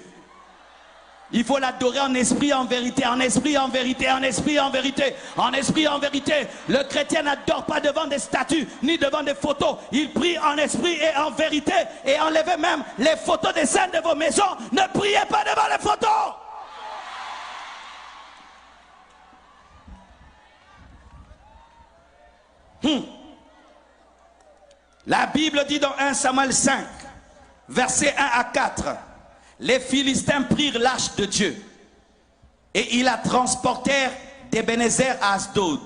Speaker 2: Il faut l'adorer en esprit, en vérité. En esprit, en vérité. En esprit, en vérité. En esprit, en vérité. Le chrétien n'adore pas devant des statues, ni devant des photos. Il prie en esprit et en vérité. Et enlevez même les photos des saints de vos maisons. Ne priez pas devant les photos. La Bible dit dans 1 Samuel 5, versets 1 à 4, les Philistins prirent l'arche de Dieu et ils la transportèrent d'Ebenezer à Asdod.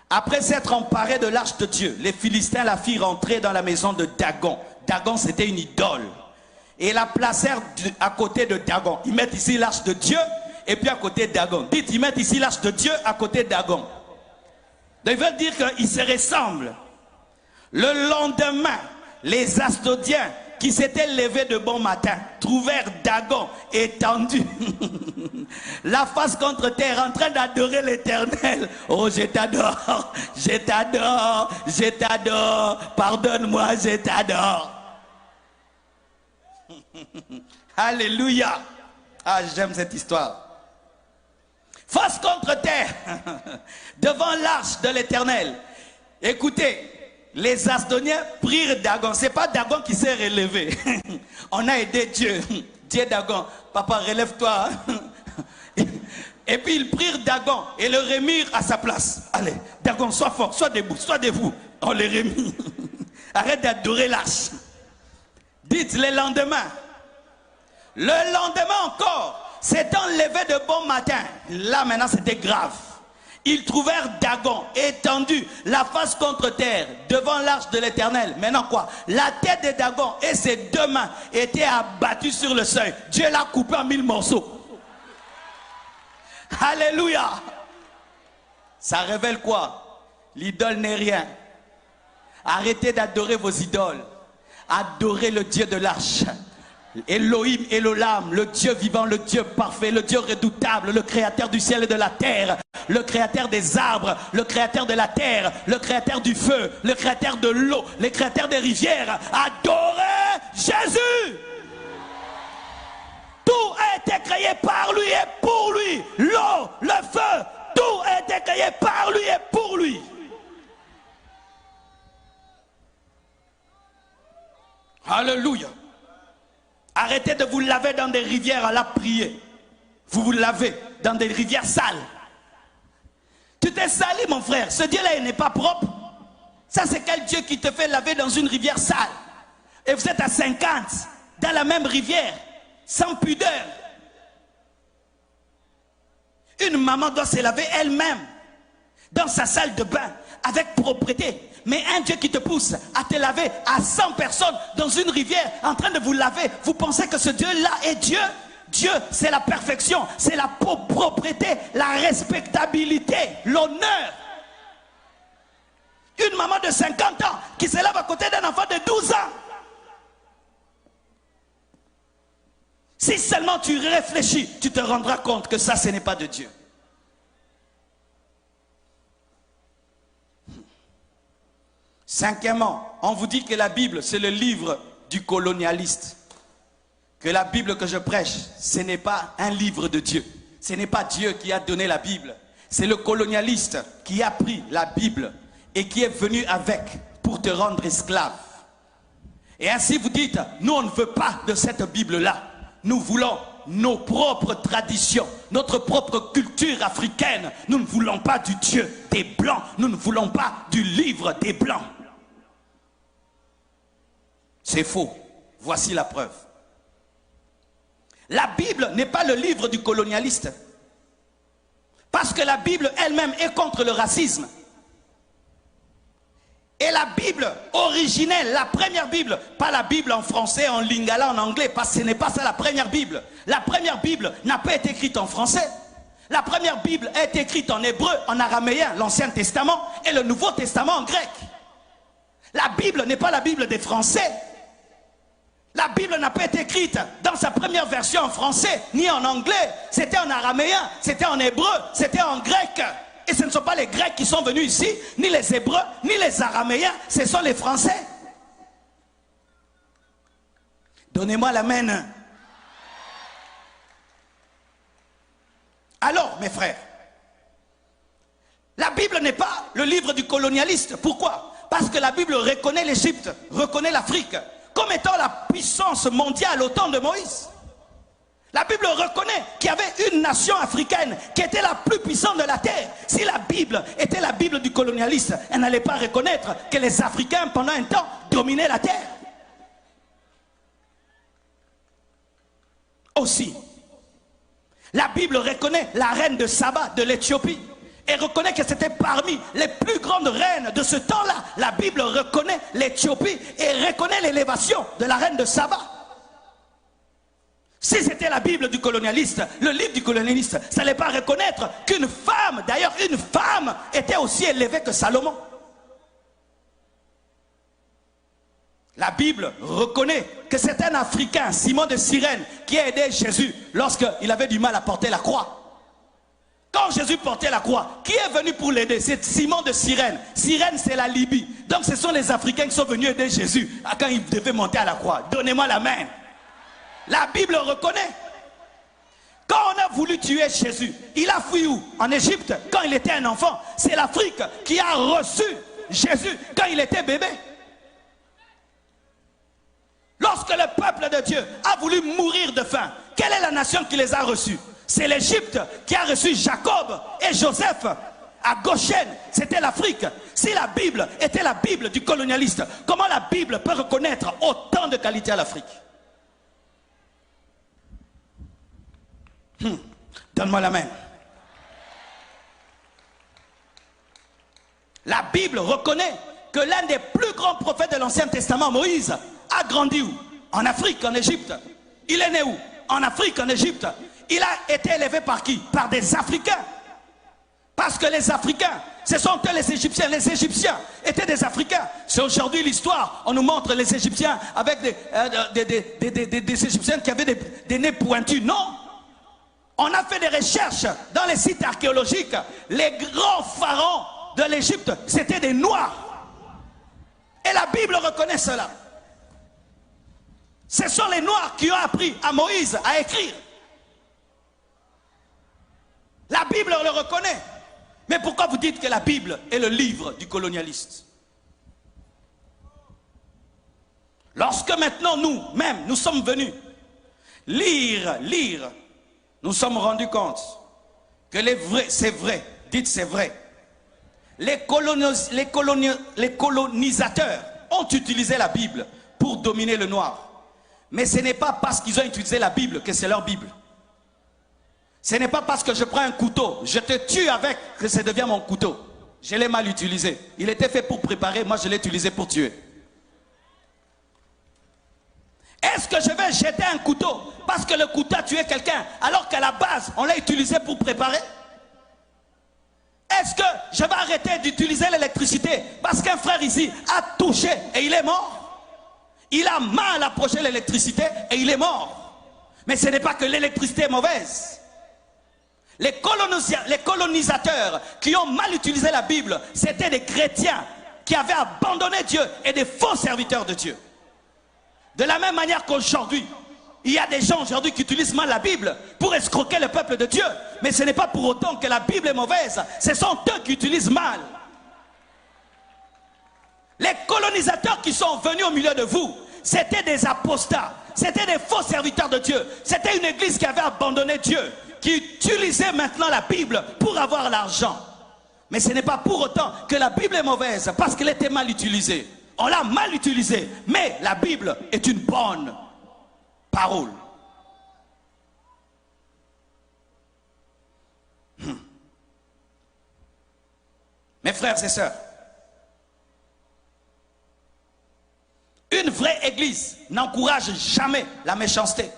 Speaker 2: Après s'être emparés de l'arche de Dieu, les Philistins la firent entrer dans la maison de Dagon. Dagon, c'était une idole. Et la placèrent à côté de Dagon. Ils mettent ici l'arche de Dieu et puis à côté de Dagon. Dites, ils mettent ici l'arche de Dieu à côté de Dagon. Ils veulent dire qu'ils se ressemblent. Le lendemain, les Asdodiens qui s'étaient levés de bon matin trouvèrent Dagon étendu, la face contre terre, en train d'adorer l'Éternel. Oh, je t'adore, je t'adore, je t'adore, pardonne-moi, je t'adore. Alléluia. Ah, j'aime cette histoire. Face contre terre, devant l'arche de l'Éternel. Écoutez, les Asdoniens prirent Dagon. Ce n'est pas Dagon qui s'est relevé. On a aidé Dieu. Dieu Dagon, papa, relève-toi. Et puis ils prirent Dagon et le remirent à sa place. Allez, Dagon, sois fort, sois debout, sois debout. On le remit. Arrête d'adorer l'arche. Dites le lendemain. Le lendemain encore. S'étant levé de bon matin, là maintenant c'était grave. Ils trouvèrent Dagon étendu, la face contre terre, devant l'arche de l'Éternel. Maintenant quoi? La tête de Dagon et ses deux mains étaient abattues sur le seuil. Dieu l'a coupé en 1000 morceaux. Alléluia. Ça révèle quoi? L'idole n'est rien. Arrêtez d'adorer vos idoles. Adorez le Dieu de l'arche. Elohim, Elolam, le Dieu vivant, le Dieu parfait, le Dieu redoutable, le créateur du ciel et de la terre, le créateur des arbres, le créateur de la terre, le créateur du feu, le créateur de l'eau, le créateur des rivières. Adorez Jésus. Tout a été créé par lui et pour lui. L'eau, le feu, tout a été créé par lui et pour lui. Alléluia. Arrêtez de vous laver dans des rivières à la prier. Vous vous lavez dans des rivières sales. Tu t'es sali, mon frère. Ce Dieu-là, il n'est pas propre. Ça, c'est quel Dieu qui te fait laver dans une rivière sale? Et vous êtes à 50 dans la même rivière, sans pudeur. Une maman doit se laver elle-même dans sa salle de bain avec propreté. Mais un Dieu qui te pousse à te laver à 100 personnes dans une rivière en train de vous laver, vous pensez que ce Dieu-là est Dieu? Dieu, c'est la perfection, c'est la propreté, la respectabilité, l'honneur. Une maman de 50 ans qui se lave à côté d'un enfant de 12 ans. Si seulement tu réfléchis, tu te rendras compte que ça, ce n'est pas de Dieu. Cinquièmement, on vous dit que la Bible, c'est le livre du colonialiste. Que la Bible que je prêche, ce n'est pas un livre de Dieu. Ce n'est pas Dieu qui a donné la Bible. C'est le colonialiste qui a pris la Bible et qui est venu avec pour te rendre esclave. Et ainsi vous dites, nous on ne veut pas de cette Bible-là. Nous voulons nos propres traditions, notre propre culture africaine. Nous ne voulons pas du Dieu des Blancs. Nous ne voulons pas du livre des Blancs. C'est faux. Voici la preuve. La Bible n'est pas le livre du colonialiste. Parce que la Bible elle-même est contre le racisme. Et la Bible originelle, la première Bible, pas la Bible en français, en lingala, en anglais, parce que ce n'est pas ça la première Bible. La première Bible n'a pas été écrite en français. La première Bible a été écrite en hébreu, en araméen, l'Ancien Testament, et le Nouveau Testament en grec. La Bible n'est pas la Bible des Français. La Bible n'a pas été écrite dans sa première version en français, ni en anglais. C'était en araméen, c'était en hébreu, c'était en grec. Et ce ne sont pas les Grecs qui sont venus ici, ni les Hébreux, ni les Araméens, ce sont les Français. Donnez-moi l'amen. Alors, mes frères, la Bible n'est pas le livre du colonialiste. Pourquoi? Parce que la Bible reconnaît l'Égypte, reconnaît l'Afrique comme étant la puissance mondiale au temps de Moïse. La Bible reconnaît qu'il y avait une nation africaine qui était la plus puissante de la terre. Si la Bible était la Bible du colonialiste, elle n'allait pas reconnaître que les Africains, pendant un temps, dominaient la terre. Aussi, la Bible reconnaît la reine de Saba de l'Éthiopie et reconnaît que c'était parmi les plus grandes reines de ce temps-là. La Bible reconnaît l'Éthiopie et reconnaît l'élévation de la reine de Saba. Si c'était la Bible du colonialiste, le livre du colonialiste, ça n'allait pas reconnaître qu'une femme, d'ailleurs une femme, était aussi élevée que Salomon. La Bible reconnaît que c'est un Africain, Simon de Cyrène, qui a aidé Jésus lorsqu'il avait du mal à porter la croix. Quand Jésus portait la croix, qui est venu pour l'aider? C'est Simon de Cyrène. Cyrène, c'est la Libye. Donc ce sont les Africains qui sont venus aider Jésus quand il devait monter à la croix. Donnez-moi la main. La Bible reconnaît. Quand on a voulu tuer Jésus, il a fui où? En Égypte, quand il était un enfant. C'est l'Afrique qui a reçu Jésus quand il était bébé. Lorsque le peuple de Dieu a voulu mourir de faim, quelle est la nation qui les a reçus? C'est l'Égypte qui a reçu Jacob et Joseph à Goshen. C'était l'Afrique. Si la Bible était la Bible du colonialiste, comment la Bible peut reconnaître autant de qualités à l'Afrique? Donne-moi la main. La Bible reconnaît que l'un des plus grands prophètes de l'Ancien Testament, Moïse, a grandi où? En Afrique, en Égypte. Il est né où? En Afrique, en Égypte. Il a été élevé par qui? Par des Africains. Parce que les Africains, ce sont eux les Égyptiens. Les Égyptiens étaient des Africains. C'est aujourd'hui l'histoire. On nous montre les Égyptiens avec des Égyptiens qui avaient des nez pointus. Non. On a fait des recherches dans les sites archéologiques. Les grands pharaons de l'Égypte, c'était des Noirs. Et la Bible reconnaît cela. Ce sont les Noirs qui ont appris à Moïse à écrire. La Bible le reconnaît. Mais pourquoi vous dites que la Bible est le livre du colonialiste? Lorsque maintenant nous-mêmes, nous sommes venus lire, nous sommes rendus compte que c'est vrai, dites c'est vrai. Les colonisateurs ont utilisé la Bible pour dominer le noir. Mais ce n'est pas parce qu'ils ont utilisé la Bible que c'est leur Bible. Ce n'est pas parce que je prends un couteau, je te tue avec, que ça devient mon couteau. Je l'ai mal utilisé. Il était fait pour préparer, moi je l'ai utilisé pour tuer. Est-ce que je vais jeter un couteau parce que le couteau a tué quelqu'un alors qu'à la base on l'a utilisé pour préparer? Est-ce que je vais arrêter d'utiliser l'électricité parce qu'un frère ici a touché et il est mort? Il a mal approché l'électricité et il est mort. Mais ce n'est pas que l'électricité est mauvaise. Les colonisateurs qui ont mal utilisé la Bible, c'était des chrétiens qui avaient abandonné Dieu et des faux serviteurs de Dieu. De la même manière qu'aujourd'hui, il y a des gens aujourd'hui qui utilisent mal la Bible pour escroquer le peuple de Dieu. Mais ce n'est pas pour autant que la Bible est mauvaise. Ce sont eux qui utilisent mal. Les colonisateurs qui sont venus au milieu de vous, c'était des apostats, c'était des faux serviteurs de Dieu. C'était une église qui avait abandonné Dieu, qui utilisait maintenant la Bible pour avoir l'argent. Mais ce n'est pas pour autant que la Bible est mauvaise, parce qu'elle était mal utilisée. On l'a mal utilisée, mais la Bible est une bonne parole. Mes frères et sœurs, une vraie église n'encourage jamais la méchanceté.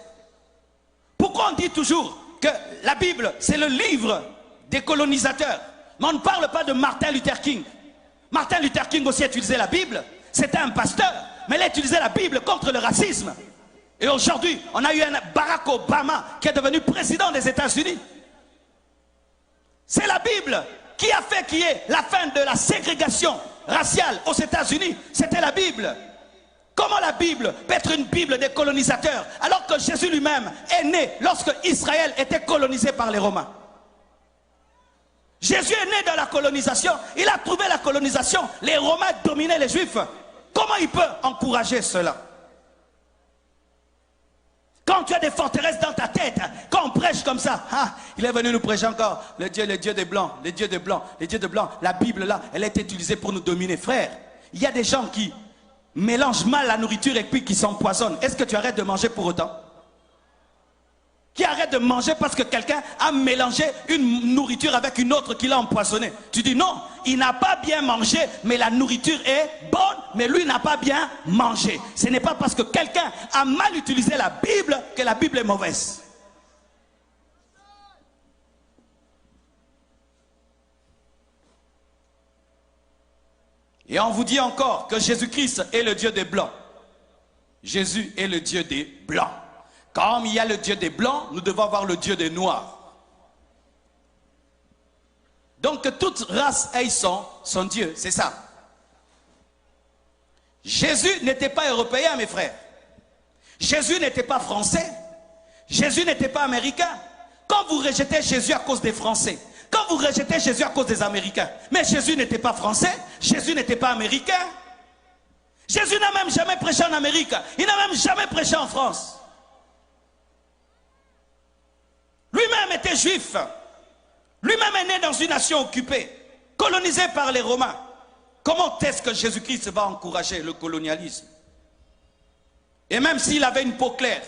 Speaker 2: Pourquoi on dit toujours que la Bible, c'est le livre des colonisateurs? Mais on ne parle pas de Martin Luther King. Martin Luther King aussi a utilisé la Bible. C'était un pasteur, mais il a utilisé la Bible contre le racisme. Et aujourd'hui, on a eu un Barack Obama qui est devenu président des États-Unis. C'est la Bible qui a fait qu'il y ait la fin de la ségrégation raciale aux États-Unis. C'était la Bible. Comment la Bible peut être une Bible des colonisateurs alors que Jésus lui-même est né lorsque Israël était colonisé par les Romains? Jésus est né dans la colonisation. Il a trouvé la colonisation. Les Romains dominaient les Juifs. Comment il peut encourager cela? Quand tu as des forteresses dans ta tête, quand on prêche comme ça, il est venu nous prêcher encore, le Dieu des Blancs, les dieux des Blancs, les dieux de Blancs. La Bible là, elle est utilisée pour nous dominer. Frère, il y a des gens qui mélangent mal la nourriture et puis qui s'empoisonnent. Est-ce que tu arrêtes de manger pour autant? Qui arrête de manger parce que quelqu'un a mélangé une nourriture avec une autre qui l'a empoisonné? Tu dis non, il n'a pas bien mangé, mais la nourriture est bonne, mais lui n'a pas bien mangé. Ce n'est pas parce que quelqu'un a mal utilisé la Bible que la Bible est mauvaise. Et on vous dit encore que Jésus-Christ est le Dieu des Blancs. Jésus est le Dieu des Blancs. Comme il y a le Dieu des Blancs, nous devons avoir le Dieu des Noirs. Donc que toute race ait son Dieu, c'est ça. Jésus n'était pas européen, mes frères. Jésus n'était pas français. Jésus n'était pas américain. Quand vous rejetez Jésus à cause des Français, quand vous rejetez Jésus à cause des Américains, mais Jésus n'était pas français, Jésus n'était pas américain. Jésus n'a même jamais prêché en Amérique. Il n'a même jamais prêché en France. Lui-même était juif. Lui-même est né dans une nation occupée, colonisée par les Romains. Comment est-ce que Jésus-Christ va encourager le colonialisme? Et même s'il avait une peau claire,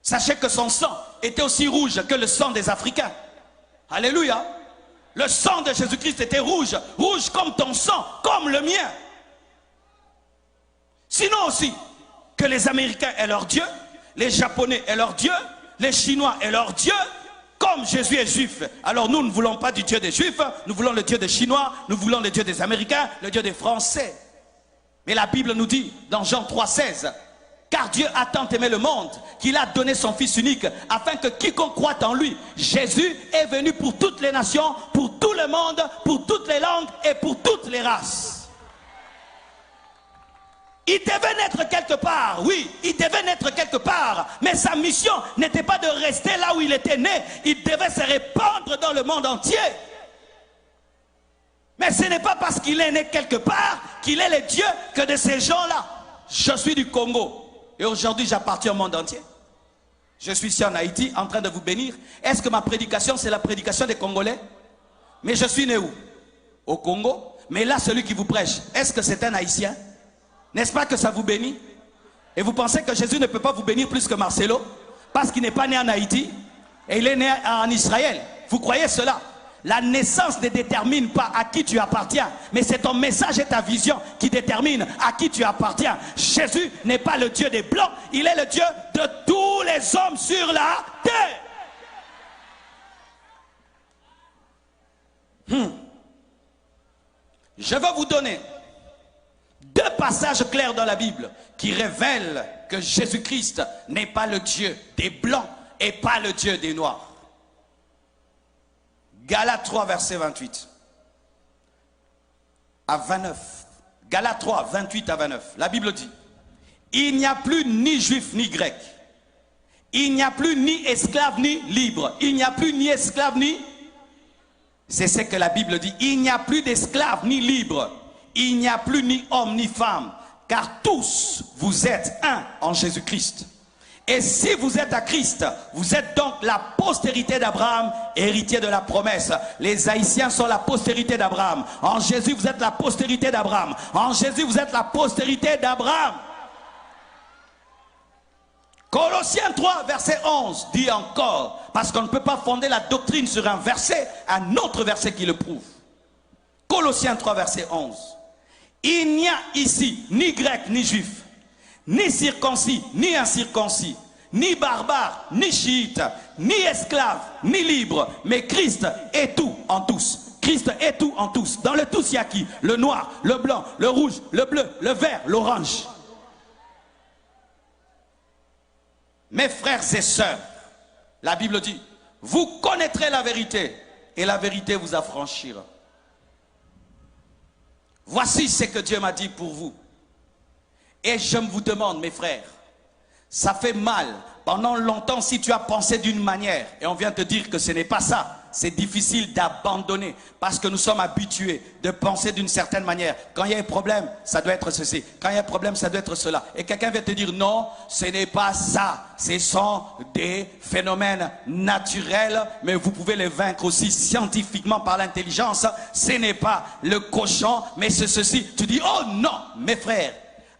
Speaker 2: sachez que son sang était aussi rouge que le sang des Africains. Alléluia. Le sang de Jésus-Christ était rouge, rouge comme ton sang, comme le mien. Sinon aussi, que les Américains aient leur Dieu, les Japonais aient leur Dieu, les Chinois aient leur Dieu. Comme Jésus est juif, alors nous ne voulons pas du Dieu des Juifs, nous voulons le Dieu des Chinois, nous voulons le Dieu des Américains, le Dieu des Français. Mais la Bible nous dit, dans Jean 3,16, car Dieu a tant aimé le monde qu'il a donné son Fils unique, afin que quiconque croit en lui, Jésus est venu pour toutes les nations, pour tout le monde, pour toutes les langues et pour toutes les races. Il devait naître quelque part, oui, il devait naître quelque part, mais sa mission n'était pas de rester là où il était né, il devait se répandre dans le monde entier. Mais ce n'est pas parce qu'il est né quelque part qu'il est le Dieu que de ces gens-là. Je suis du Congo et aujourd'hui j'appartiens au monde entier. Je suis ici en Haïti en train de vous bénir. Est-ce que ma prédication c'est la prédication des Congolais? Mais je suis né où? Au Congo. Mais là celui qui vous prêche, est-ce que c'est un Haïtien? N'est-ce pas que ça vous bénit? Et vous pensez que Jésus ne peut pas vous bénir plus que Marcelo? Parce qu'il n'est pas né en Haïti et il est né en Israël. Vous croyez cela? La naissance ne détermine pas à qui tu appartiens, mais c'est ton message et ta vision qui déterminent à qui tu appartiens. Jésus n'est pas le Dieu des Blancs, il est le Dieu de tous les hommes sur la terre. Je vais vous donner deux passages clairs dans la Bible qui révèlent que Jésus-Christ n'est pas le Dieu des Blancs et pas le Dieu des Noirs. Galates 3, verset 28 à 29. Galates 3, 28 à 29. La Bible dit, il n'y a plus ni juif ni grec. Il n'y a plus ni esclave ni libre. Il n'y a plus ni esclave ni... C'est ce que la Bible dit. Il n'y a plus d'esclave ni libre. Il n'y a plus ni homme ni femme, car tous vous êtes un en Jésus-Christ. Et si vous êtes à Christ, vous êtes donc la postérité d'Abraham, héritier de la promesse. Les Haïtiens sont la postérité d'Abraham. En Jésus, vous êtes la postérité d'Abraham. En Jésus, vous êtes la postérité d'Abraham. Colossiens 3, verset 11, dit encore, parce qu'on ne peut pas fonder la doctrine sur un verset, un autre verset qui le prouve. Colossiens 3, verset 11. Il n'y a ici ni grec ni juif, ni circoncis ni incirconcis, ni barbare ni chiite, ni esclave ni libre, mais Christ est tout en tous. Christ est tout en tous. Dans le tous, il y a qui? Le noir, le blanc, le rouge, le bleu, le vert, l'orange.
Speaker 1: Mes frères et sœurs, la Bible dit, vous connaîtrez la vérité et la vérité vous affranchira. Voici ce que Dieu m'a dit pour vous. Et je vous demande, mes frères, ça fait mal. Pendant longtemps, si tu as pensé d'une manière et on vient te dire que ce n'est pas ça, c'est difficile d'abandonner parce que nous sommes habitués de penser d'une certaine manière. Quand il y a un problème, ça doit être ceci. Quand il y a un problème, ça doit être cela. Et quelqu'un vient te dire non, ce n'est pas ça. Ce sont des phénomènes naturels, mais vous pouvez les vaincre aussi scientifiquement par l'intelligence. Ce n'est pas le cochon, mais c'est ceci. Tu dis oh non, mes frères.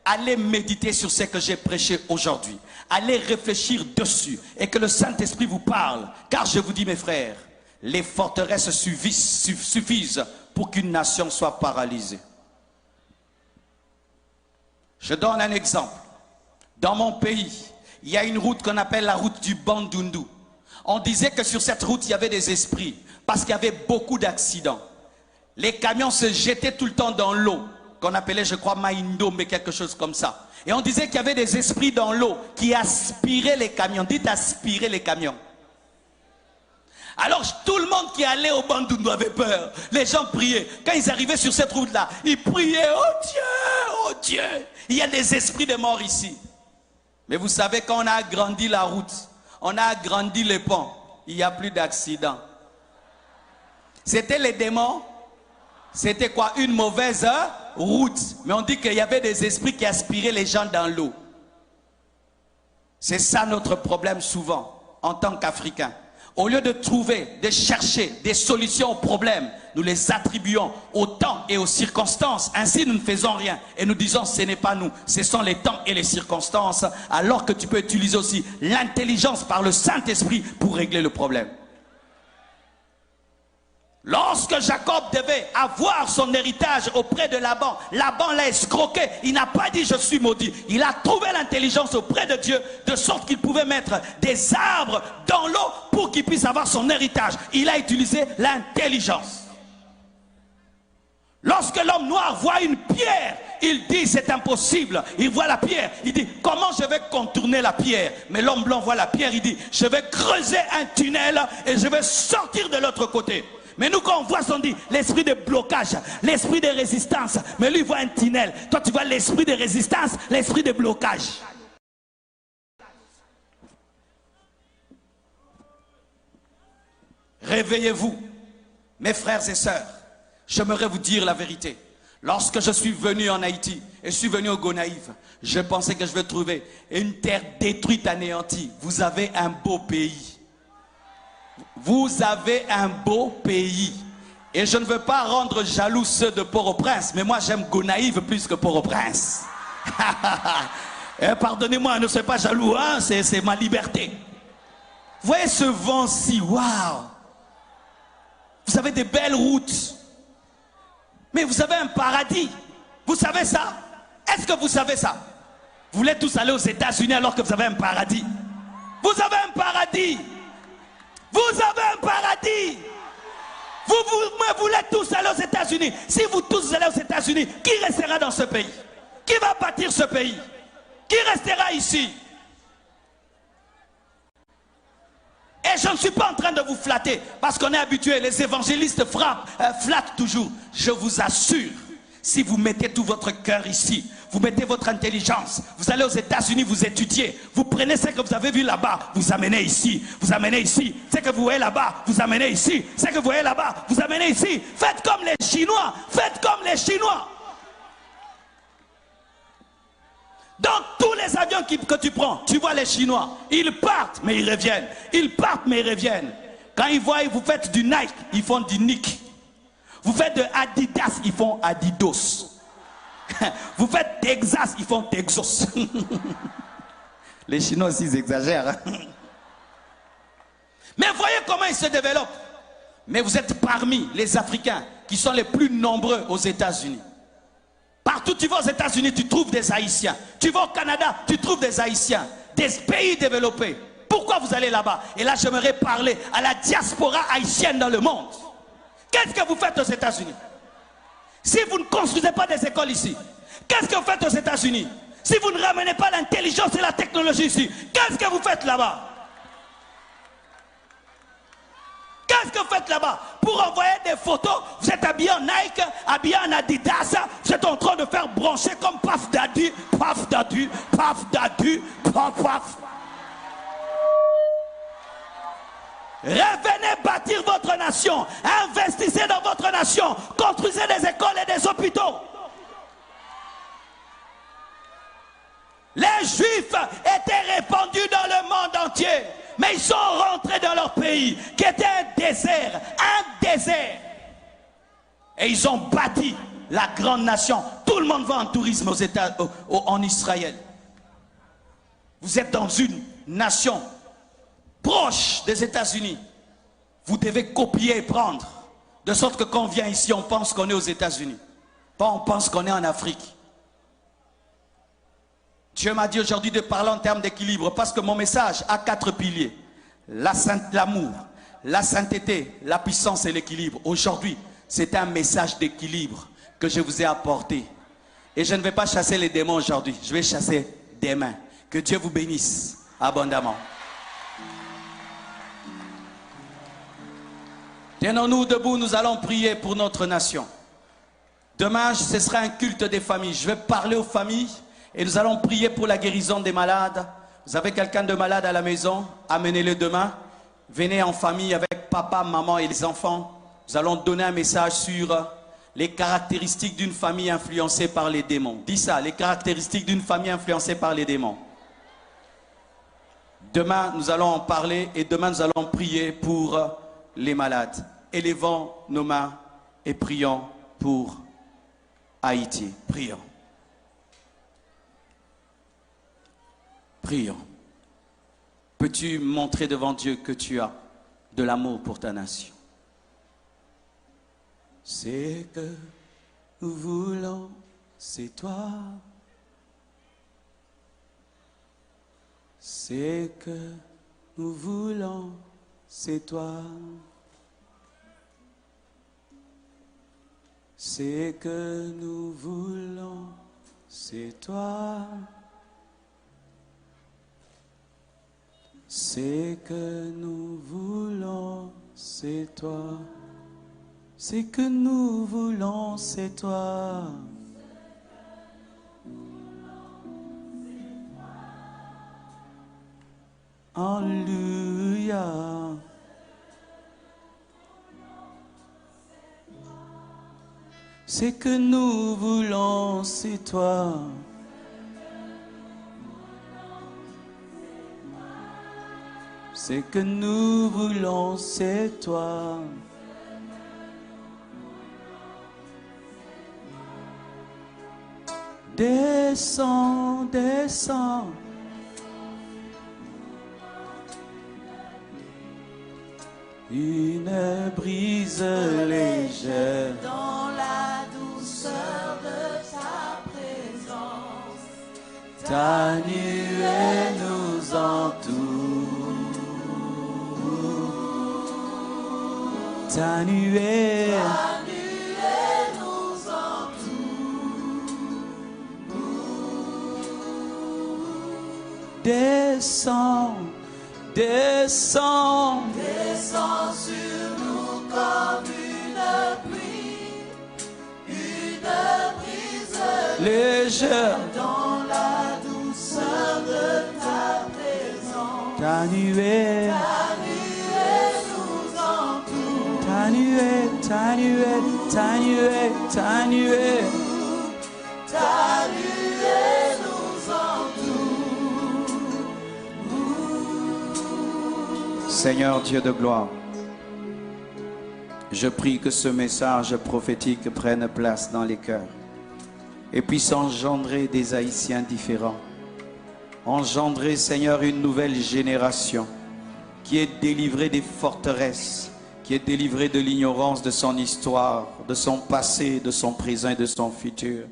Speaker 1: Allez méditer sur ce que j'ai prêché aujourd'hui. Allez réfléchir dessus et que le Saint-Esprit vous parle. Car je vous dis, mes frères, les forteresses suffisent pour qu'une nation soit paralysée. Je donne un exemple. Dans mon pays, il y a une route qu'on appelle la route du Bandundu. On disait que sur cette route, il y avait des esprits parce qu'il y avait beaucoup d'accidents. Les camions se jetaient tout le temps dans l'eau, qu'on appelait, je crois, Maindo, mais quelque chose comme ça. Et on disait qu'il y avait des esprits dans l'eau qui aspiraient les camions. Dites aspirer les camions. Alors tout le monde qui allait au Bandundu avait peur. Les gens priaient. Quand ils arrivaient sur cette route-là, ils priaient, oh Dieu, il y a des esprits de mort ici. Mais vous savez, quand on a agrandi la route, on a agrandi les ponts, il n'y a plus d'accidents. C'était les démons. C'était quoi? Une mauvaise route. Mais on dit qu'il y avait des esprits qui aspiraient les gens dans l'eau. C'est ça notre problème souvent, en tant qu'Africains. Au lieu de trouver, de chercher des solutions aux problèmes, nous les attribuons au temps et aux circonstances. Ainsi, nous ne faisons rien. Et nous disons, ce n'est pas nous, ce sont les temps et les circonstances. Alors que tu peux utiliser aussi l'intelligence par le Saint-Esprit pour régler le problème. Lorsque Jacob devait avoir son héritage auprès de Laban, Laban l'a escroqué. Il n'a pas dit je suis maudit. Il a trouvé l'intelligence auprès de Dieu de sorte qu'il pouvait mettre des arbres dans l'eau pour qu'il puisse avoir son héritage. Il a utilisé l'intelligence. Lorsque l'homme noir voit une pierre, il dit c'est impossible. Il voit la pierre, il dit comment je vais contourner la pierre? Mais l'homme blanc voit la pierre, il dit je vais creuser un tunnel et je vais sortir de l'autre côté. Mais nous, quand on voit, on dit l'esprit de blocage, l'esprit de résistance. Mais lui, il voit un tunnel. Toi, tu vois l'esprit de résistance, l'esprit de blocage. Réveillez-vous, mes frères et sœurs. J'aimerais vous dire la vérité. Lorsque je suis venu en Haïti et je suis venu au Gonaïve, je pensais que je vais trouver une terre détruite, anéantie. Vous avez un beau pays. Vous avez un beau pays. Et je ne veux pas rendre jaloux ceux de Port-au-Prince, mais moi j'aime Gonaïve plus que Port-au-Prince. Pardonnez-moi, ne soyez pas jaloux, hein? C'est ma liberté. Vous voyez ce vent-ci, waouh! Vous avez des belles routes. Mais vous avez un paradis. Vous savez ça? Est-ce que vous savez ça? Vous voulez tous aller aux États-Unis alors que vous avez un paradis? Vous avez un paradis. Vous avez un paradis. Vous voulez tous aller aux États-Unis. Si vous tous allez aux États-Unis, qui restera dans ce pays? Qui va bâtir ce pays? Qui restera ici? Et je ne suis pas en train de vous flatter parce qu'on est habitué, les évangélistes flattent toujours. Je vous assure, si vous mettez tout votre cœur ici, vous mettez votre intelligence, vous allez aux États-Unis, vous étudiez, vous prenez ce que vous avez vu là-bas, vous amenez ici, vous amenez ici, ce que vous voyez là-bas, vous amenez ici, ce que vous voyez là-bas, vous amenez ici. Faites comme les Chinois, faites comme les Chinois. Dans tous les avions que tu prends, tu vois les Chinois, ils partent mais ils reviennent, ils partent mais ils reviennent. Quand ils voient, vous faites du Nike, ils font du Nike. Vous faites de Adidas, ils font Adidas. Vous faites Texas, ils font Texas. Les Chinois aussi, ils exagèrent. Mais voyez comment ils se développent. Mais vous êtes parmi les Africains qui sont les plus nombreux aux États-Unis. Partout tu vas aux États-Unis, tu trouves des Haïtiens. Tu vas au Canada, tu trouves des Haïtiens. Des pays développés. Pourquoi vous allez là-bas? Et là, j'aimerais parler à la diaspora haïtienne dans le monde. Qu'est-ce que vous faites aux États-Unis? Si vous ne construisez pas des écoles ici, qu'est-ce que vous faites aux États-Unis?
Speaker 2: Si vous ne ramenez pas l'intelligence et la technologie ici, qu'est-ce que vous faites là-bas? Qu'est-ce que vous faites là-bas? Pour envoyer des photos, vous êtes habillé en Nike, habillé en Adidas, vous êtes en train de faire brancher comme paf dadu, paf dadu, paf dadu, paf paf. Revenez bâtir votre nation, investissez dans votre nation, construisez des écoles et des hôpitaux. Les Juifs étaient répandus dans le monde entier, mais ils sont rentrés dans leur pays, qui était un désert, et ils ont bâti la grande nation. Tout le monde va en tourisme en Israël. Vous êtes dans une nation proche des États-Unis. Vous devez copier et prendre, de sorte que quand on vient ici, on pense qu'on est aux États-Unis, pas on pense qu'on est en Afrique. Dieu m'a dit aujourd'hui de parler en termes d'équilibre, parce que mon message a 4 piliers. L'amour, la sainteté, la puissance et l'équilibre. Aujourd'hui, c'est un message d'équilibre que je vous ai apporté. Et je ne vais pas chasser les démons aujourd'hui, je vais chasser des mains. Que Dieu vous bénisse abondamment. Tenons-nous debout, nous allons prier pour notre nation. Demain, ce sera un culte des familles. Je vais parler aux familles. Et nous allons prier pour la guérison des malades. Vous avez quelqu'un de malade à la maison? Amenez-le demain. Venez en famille avec papa, maman et les enfants. Nous allons donner un message sur les caractéristiques d'une famille influencée par les démons. Dis ça, les caractéristiques d'une famille influencée par les démons. Demain, nous allons en parler et demain, nous allons prier pour les malades. Élevons nos mains et prions pour Haïti. Prions. Prions. Peux-tu montrer devant Dieu que tu as de l'amour pour ta nation? C'est que nous voulons, c'est toi. C'est que nous voulons, c'est toi. C'est que nous voulons, c'est toi. C'est que nous voulons, c'est toi. C'est que nous voulons, c'est toi. Alléluia. C'est que nous voulons, c'est toi. C'est que nous voulons, c'est toi. Descends, descends. Une brise légère
Speaker 3: dans la douceur de ta présence.
Speaker 2: Ta nuée nous entoure. Ta nuée
Speaker 3: nous entoure.
Speaker 2: Descends, descends.
Speaker 3: Descends sur nous comme une pluie, une brise
Speaker 2: Légère
Speaker 3: dans la douceur de ta présence.
Speaker 2: ta nuée
Speaker 3: nous entoure.
Speaker 2: ta nuée, ta nuée, ta nuée, ta nuée.
Speaker 3: Ta nuée nous entoure.
Speaker 1: Seigneur Dieu de gloire, je prie que ce message prophétique prenne place dans les cœurs et puisse engendrer des Haïtiens différents. Engendrer, Seigneur, une nouvelle génération qui est délivrée des forteresses, qui est délivrée de l'ignorance de son histoire, de son passé, de son présent et de son futur.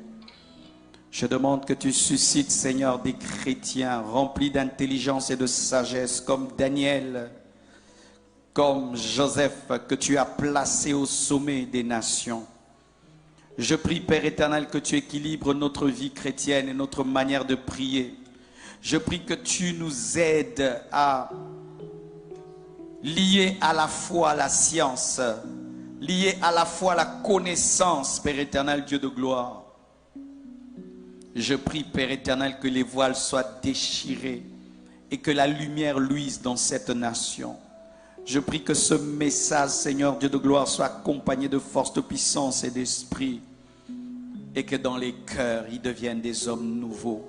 Speaker 1: Je demande que tu suscites, Seigneur, des chrétiens remplis d'intelligence et de sagesse comme Daniel, comme Joseph, que tu as placé au sommet des nations. Je prie, Père éternel, que tu équilibres notre vie chrétienne et notre manière de prier. Je prie que tu nous aides à lier à la fois la science, lier à la fois la connaissance, Père éternel, Dieu de gloire. Je prie, Père éternel, que les voiles soient déchirés et que la lumière luise dans cette nation. Je prie que ce message, Seigneur Dieu de gloire, soit accompagné de force, de puissance et d'esprit, et que dans les cœurs, ils deviennent des hommes nouveaux.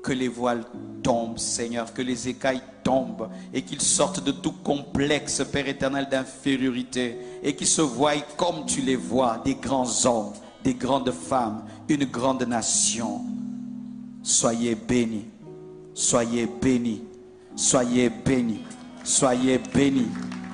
Speaker 1: Que les voiles tombent, Seigneur, que les écailles tombent, et qu'ils sortent de tout complexe, Père éternel, d'infériorité, et qu'ils se voient comme tu les vois, des grands hommes, des grandes femmes, une grande nation. Soyez bénis, soyez bénis, soyez bénis, soyez bénis.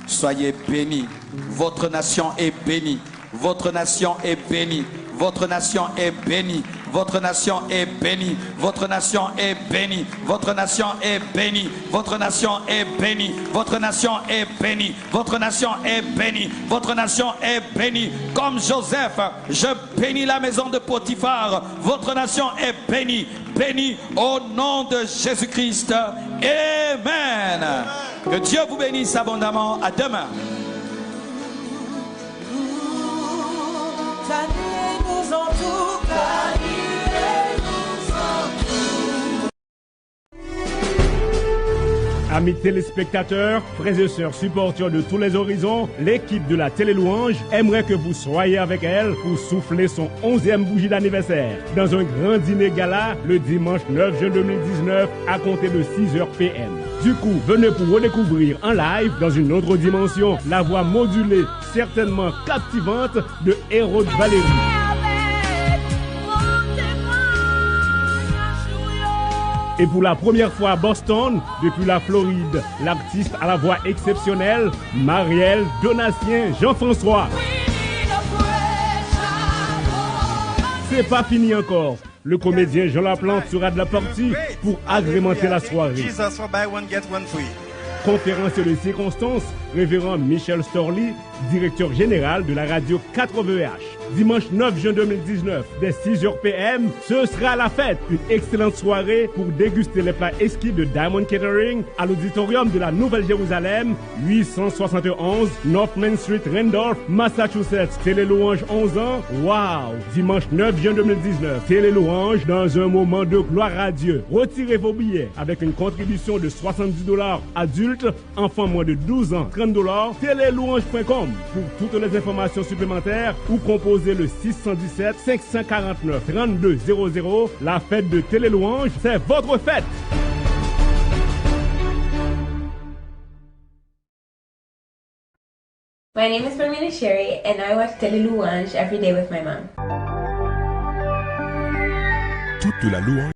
Speaker 1: Soyez bénis. Votre nation est bénie. Votre nation est bénie. Votre nation est bénie. Votre nation est bénie. Votre nation est bénie. Votre nation est bénie. Votre nation est bénie. Votre nation est bénie. Votre nation est bénie. Votre nation est bénie. Comme Joseph, je bénis la maison de Potiphar. Votre nation est bénie. Bénie au nom de Jésus-Christ. Amen. Que Dieu vous bénisse abondamment. À demain.
Speaker 3: Nous entoure,
Speaker 4: Amis téléspectateurs, frères et sœurs supporters de tous les horizons, l'équipe de la Télé-Louange aimerait que vous soyez avec elle pour souffler son 11e bougie d'anniversaire dans un grand dîner gala le dimanche 9 juin 2019 à compter de 6h PM. Du coup, venez pour redécouvrir en live dans une autre dimension la voix modulée, certainement captivante de Hérode Valérie. Et pour la première fois à Boston, depuis la Floride, l'artiste à la voix exceptionnelle, Marielle Donatien Jean-François. C'est pas fini encore. Le comédien Jean Laplante sera de la partie pour agrémenter la soirée. Conférencier de circonstances, révérend Michel Storly, directeur général de la radio 4VH. Dimanche 9 juin 2019, dès 6h PM, ce sera la fête. Une excellente soirée pour déguster les plats exquis de Diamond Catering à l'auditorium de la Nouvelle-Jérusalem, 871 North Main Street, Randolph, Massachusetts. Télé-Louange 11 ans. Wow! Dimanche 9 juin 2019, Télé-Louange dans un moment de gloire à Dieu. Retirez vos billets avec une contribution de $70 adultes, enfants moins de 12 ans, $30, télélouange.com. Pour toutes les informations supplémentaires ou composez le 617 549 3200. La fête de Télé-Louange, c'est votre fête.
Speaker 5: My name is Permina Sherry and I watch Télé-Louange every day with my mom.
Speaker 6: Toute la louange